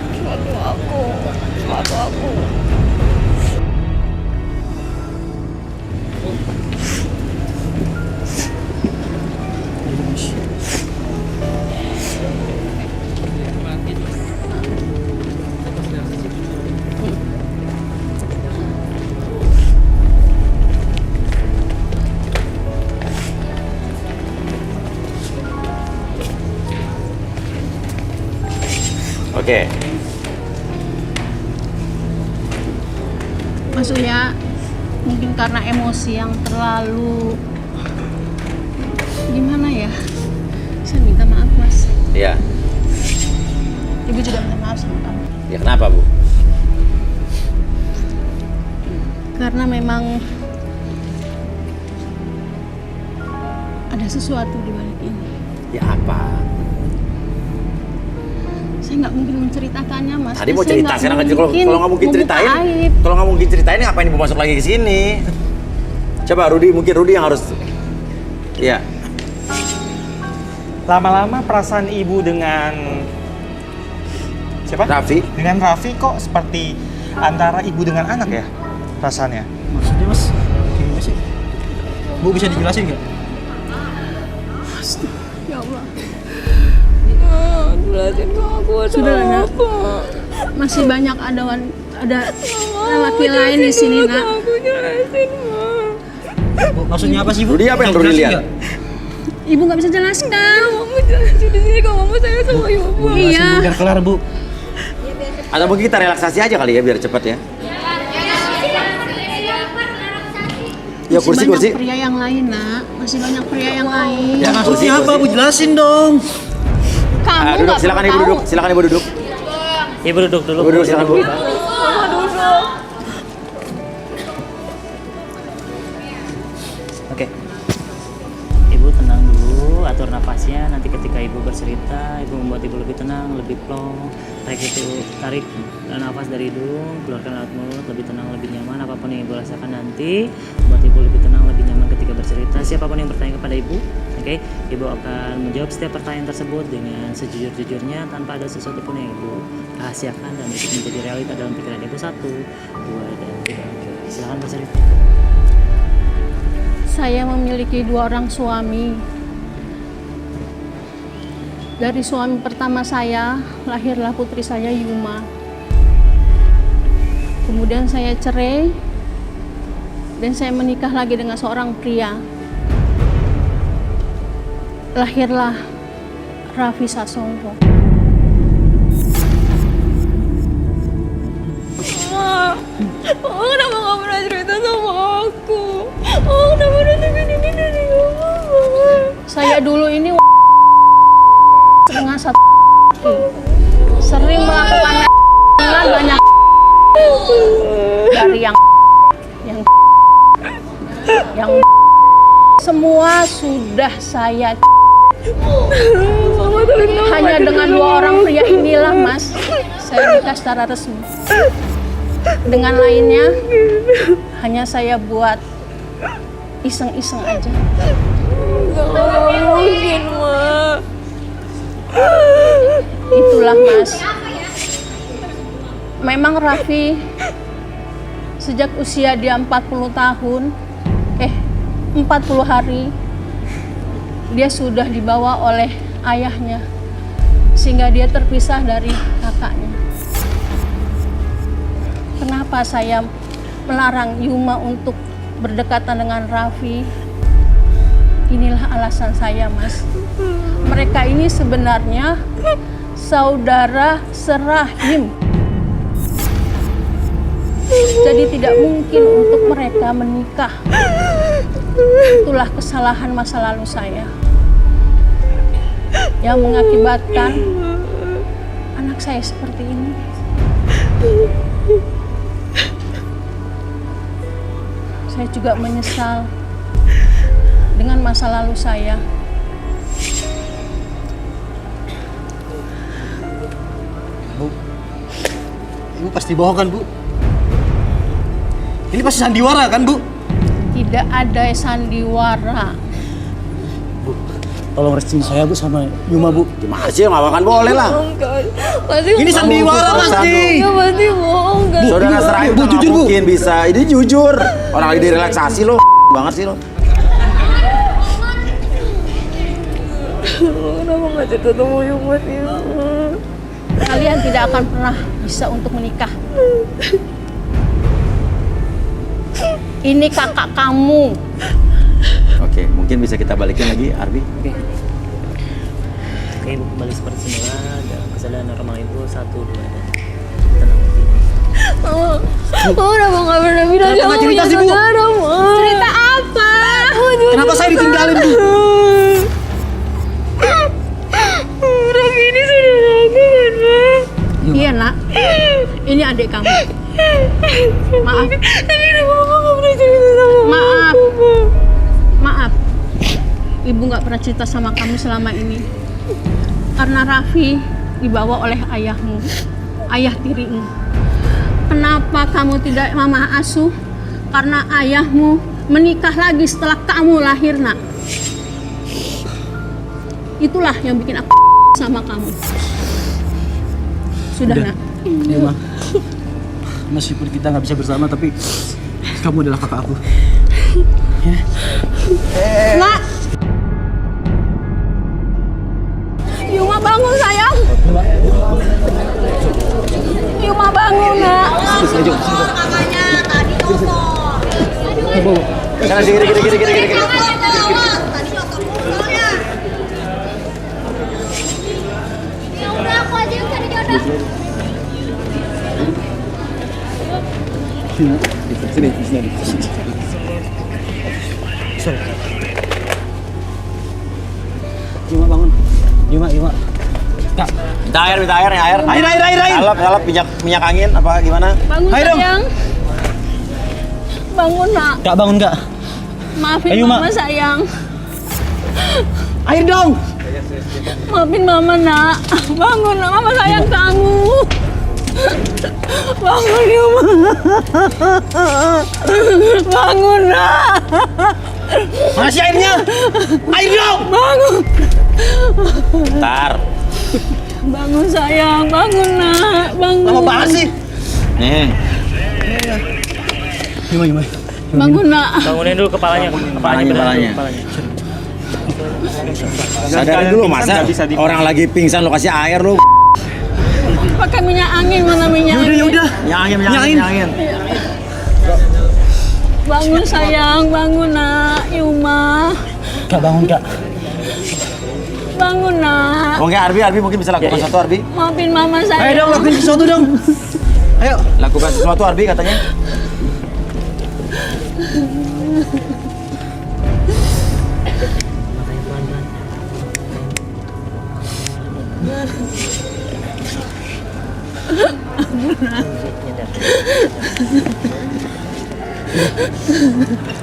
Suatu aku. Oke. Mas Uya, mungkin karena emosi yang terlalu gimana ya? Saya minta maaf, Mas. Iya. Ibu juga minta maaf sama kamu. Ya kenapa Bu? Karena memang ada sesuatu di balik ini. Ya apa? Saya nggak mungkin menceritakannya, Mas. Tadi mau Saya cerita, nggak sekarang kalau mungkin nggak mungkin membuka ceritain, aib. kalau nggak mungkin ceritain, ngapain Ibu masuk lagi ke sini? Coba mungkin Rudi yang harus. Iya. Lama-lama perasaan ibu dengan siapa? Raffi. Dengan Raffi kok seperti antara ibu dengan anak ya perasaannya? Maksudnya Mas, gimana sih? Bu bisa dijelasin nggak? Ya Allah. Jelasin ke aku Sudah, Nak. Masih banyak ada lelaki lain di sini, Nak. Aku jelasin, Ma. Bu, maksudnya apa sih Bu? Rudi apa yang Rudi lihat? Ibu nggak bisa jelasin, kan? Kamu jelasin di sini kalau kamu sayang sama ibu. Iya. Biar kelar Bu. Atau mungkin kita relaksasi aja kali ya biar cepat ya. Ya Masih kursi. banyak pria yang lain, Nak. Masih banyak pria yang lain. Ya maksudnya apa Bu? Jelasin dong. Kamu Duduk, nggak silakan perlu Ibu tahu. duduk. Silakan Ibu duduk. Ibu duduk dulu. Ibu duduk, silakan Bu. Oke. Ibu tenang dulu, atur nafasnya. Nanti ketika ibu bercerita, ibu membuat ibu lebih tenang, lebih plong. Tarik nafas dari hidung, keluarkan lewat mulut, lebih tenang, lebih nyaman. Apapun yang ibu rasakan nanti, membuat ibu lebih tenang, lebih nyaman ketika bercerita. Siapapun yang bertanya kepada ibu, oke, ibu akan menjawab setiap pertanyaan tersebut dengan sejujur-jujurnya tanpa ada sesuatu pun yang ibu rahasiakan dan itu menjadi realita dalam pikiran ibu. 1, 2, dan 3. Oke, silakan bercerita. Saya memiliki 2 orang suami. Dari suami pertama saya, lahirlah putri saya Yuma. Kemudian saya cerai, dan saya menikah lagi dengan seorang pria. Lahirlah Raffi Sasongko. Oh, kenapa gak pernah cerita sama aku? Oh, kenapa nutupin ini dari aku? Saya dulu ini setengah satu sering melakukan banyak dari yang semua sudah saya hanya dengan 2 orang pria inilah, Mas, saya nikah secara resmi. Dengan lainnya hanya saya buat iseng-iseng aja. Gak mungkin, Ma. Itulah, Mas. Memang Raffi sejak usia dia 40 tahun, 40 hari, dia sudah dibawa oleh ayahnya, sehingga dia terpisah dari kakaknya. Kenapa saya melarang Yuma untuk berdekatan dengan Raffi. Inilah alasan saya, Mas. Mereka ini sebenarnya saudara serahim. Jadi tidak mungkin untuk mereka menikah. Itulah kesalahan masa lalu saya yang mengakibatkan anak saya seperti ini. Saya juga menyesal dengan masa lalu saya. Bu, Ibu pasti bohong kan, Bu? Ini pasti sandiwara kan, Bu? Tidak ada sandiwara. Bu, tolong restuin saya, Bu, sama Yuma, Bu. Gimana sih, nggak kan boleh lah. Ini sandiwara pasti. Ya pasti bohong kan. Saudara serahim Bu, nggak jujur, Bu. mungkin bisa. Ini jujur. Orang lagi direlaksasi lo, banget sih lo. Kenapa nggak ketemu Yuma sih? Kalian tidak akan pernah bisa untuk menikah. Ini kakak kamu. Oke, mungkin bisa kita balikin lagi, Arbi. Oke, Ibu kembali seperti semula dan kesadaran normal Ibu 1, 2, dan tenang. Mama udah nggak pernah bilang Kenapa nggak cerita sih, Bu? Cerita apa? Kenapa saya ditinggalin, Bu? Raffi ini saudara aku kan, Ma? Iya, Nak. Ini adik kamu. Maaf. Tapi Mama nggak pernah cerita sama Maaf. Maaf. Ibu nggak pernah cerita sama kamu selama ini. Karena Raffi dibawa oleh ayahmu, ayah tirimu. Kenapa kamu tidak Mama asuh? Karena ayahmu menikah lagi setelah kamu lahir, Nak. Itulah yang bikin aku sama kamu. Sudah, Nak. Ya, Ma. Meskipun kita nggak bisa bersama, tapi kamu adalah kakak aku. Ya. Nak. Yuma bangun, sayang. Yuma bangun, Nak. Sana gini. Sini. Sorry. Yuma bangun. Yuma. Kak. Minta air. Air. Kalap, minyak angin, apa gimana? Bangun, Ayo dong. sayang. Bangun, Nak. Kak, bangun, Kak. Maafin Ayo, Mama, Ma. sayang. Air dong. Maafin Mama, Nak. Bangun, Nak. Mama sayang kamu. Bangun, Yuma. Bangun, Nak. Masih airnya. Air dong. Bangun. Bentar. Bangun, sayang. Bangun, Nak. Bangun. Lama banget sih. Nih. Yuma. Bangun, Nak. Bangunin dulu kepalanya. Kepalanya. Sadarin dulu, masa orang lagi pingsan lo kasih air lo. Pakai minyak angin, mana minyak angin? Yaudah. Minyak angin. Bangun, sayang. Bangun, Nak. Yuma. Kak, bangun, Kak. Bangun, Nak. Oke, Arbi mungkin bisa lakukan sesuatu, Arbi. Maafin Mama, sayang. Ayo dong, lakuin sesuatu dong. Ayo. Lakukan sesuatu, Arbi, katanya.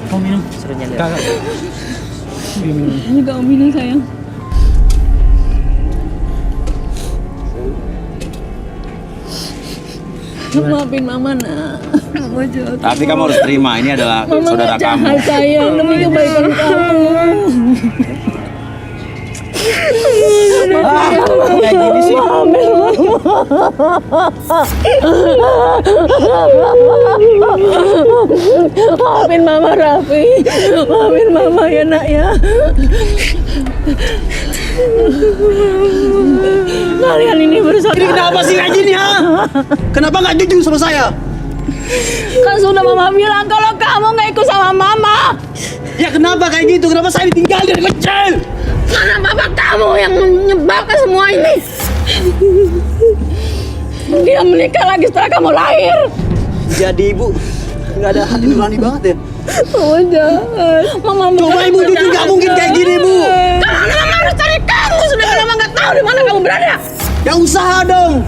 Kamu minum. Suruh nyender. Kak. Minum. Ini gak minum, sayang. Maafin Mama, Nak. Mama jahat. Tapi kamu harus terima, ini adalah Mama saudara gak jahat, kamu. sayang. Demi kebaikan kamu. Kayak gini sih. Maafin Mama, Raffi. Maafin Mama ya, Nak, ya. Kalian ini bersatu. Ini kenapa sih kayak gini, ha? Kenapa nggak jujur sama saya? Kan sudah mama bilang kalau kamu nggak ikut sama mama. Ya kenapa kayak gitu? Kenapa saya ditinggal dari kecil? Karena bapak kamu yang menyebabkan semua ini. Dia menikah lagi setelah kamu lahir. Jadi ibu nggak ada hati nurani banget ya? Oh jahat. Mama Coba ibu jujur, nggak mungkin kayak gini bu. Karena mama harus cari kamu. Sudah mama nggak tahu di mana kamu berada. Ya usaha dong.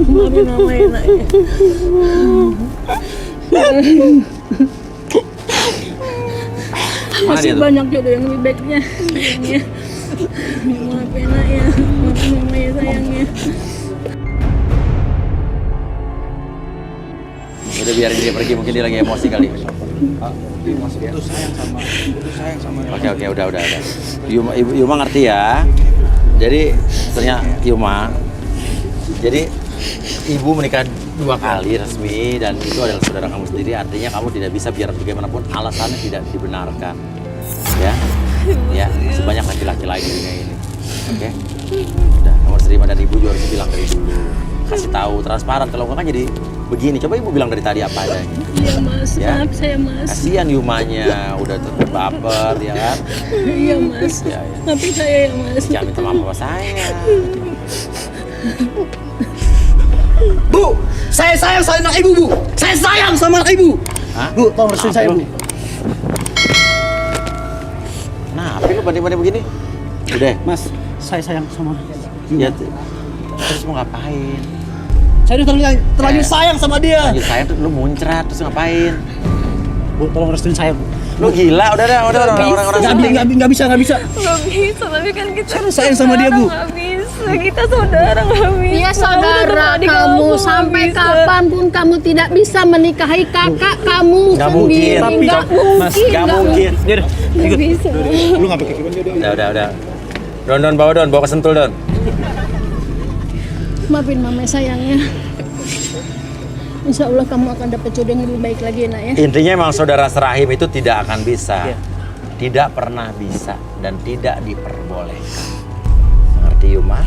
Maafin mama ya nak. Masih banyak jodoh yang lebih baiknya. Sayangnya. Maafin nak ya. Maafin mama ya sayangnya. Udah biarin dia pergi, mungkin dia lagi emosi kali. Itu sayang sama Oke, udah. Yuma ngerti ya. Jadi ternyata Yuma, jadi ibu menikah 2 kali resmi dan itu adalah saudara kamu sendiri. Artinya kamu tidak bisa biar bagaimanapun alasannya tidak dibenarkan. Ya, sebanyak laki-laki lain di dunia ini. Oke? Udah, kamu harus terima dan ibu juga harus bilang dari dulu. Kasih tahu transparan, kalau enggak kan jadi begini. Coba ibu bilang dari tadi apa adanya. Iya mas, maaf saya mas. Kasihan Yumanya udah baper ya kan. Iya mas. Ya. Maafin saya ya mas. Jangan minta maaf sama saya. Bu, saya sayang sama anak ibu bu. Saya sayang sama anak ibu. Hah? Bu, tolong restuin saya bu. Nah, apa lu banding-banding begini? Udah. Mas, saya sayang sama. Ya, terus mau ngapain? Saya udah terlanjur sayang sama dia. Lanjut sayang tuh lu muncrat terus ngapain? Bu, tolong restuin saya bu. Lu gila, udah orang-orang. Nggak bisa. Nggak bisa, tapi kan kita Saya sayang sama dia, Bu. Nggak bisa, kita saudara nggak bisa. Iya saudara kamu sampai kapanpun kamu tidak bisa menikahi kakak kamu Nggak sendiri. mungkin. Nggak Mas, mungkin. Nggak mungkin. Nggak bisa. Lu nggak pakai kiban Udah. Don, bawa ke Sentul, Don. Maafin mama sayangnya. Insya Allah kamu akan dapat jodoh yang lebih baik lagi nak ya. Intinya emang saudara serahim itu tidak akan bisa. Tidak pernah bisa dan tidak diperbolehkan. Mengerti Yuma?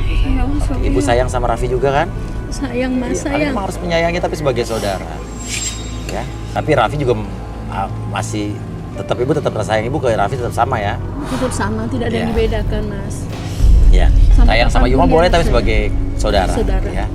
Iya, Ibu sayang sama Raffi juga kan? sayang mas, Kalian sayang. emang harus menyayangi tapi sebagai saudara. Ya. Tapi Raffi juga masih tetap ibu tetap sayang ibu ke Raffi tetap sama ya. Tetap sama, tidak ada yang Iya. dibedakan mas. Ya. Sampai Sayang sama kapanpun Yuma ya, boleh tapi saya- sebagai saudara. Saudara. Ya.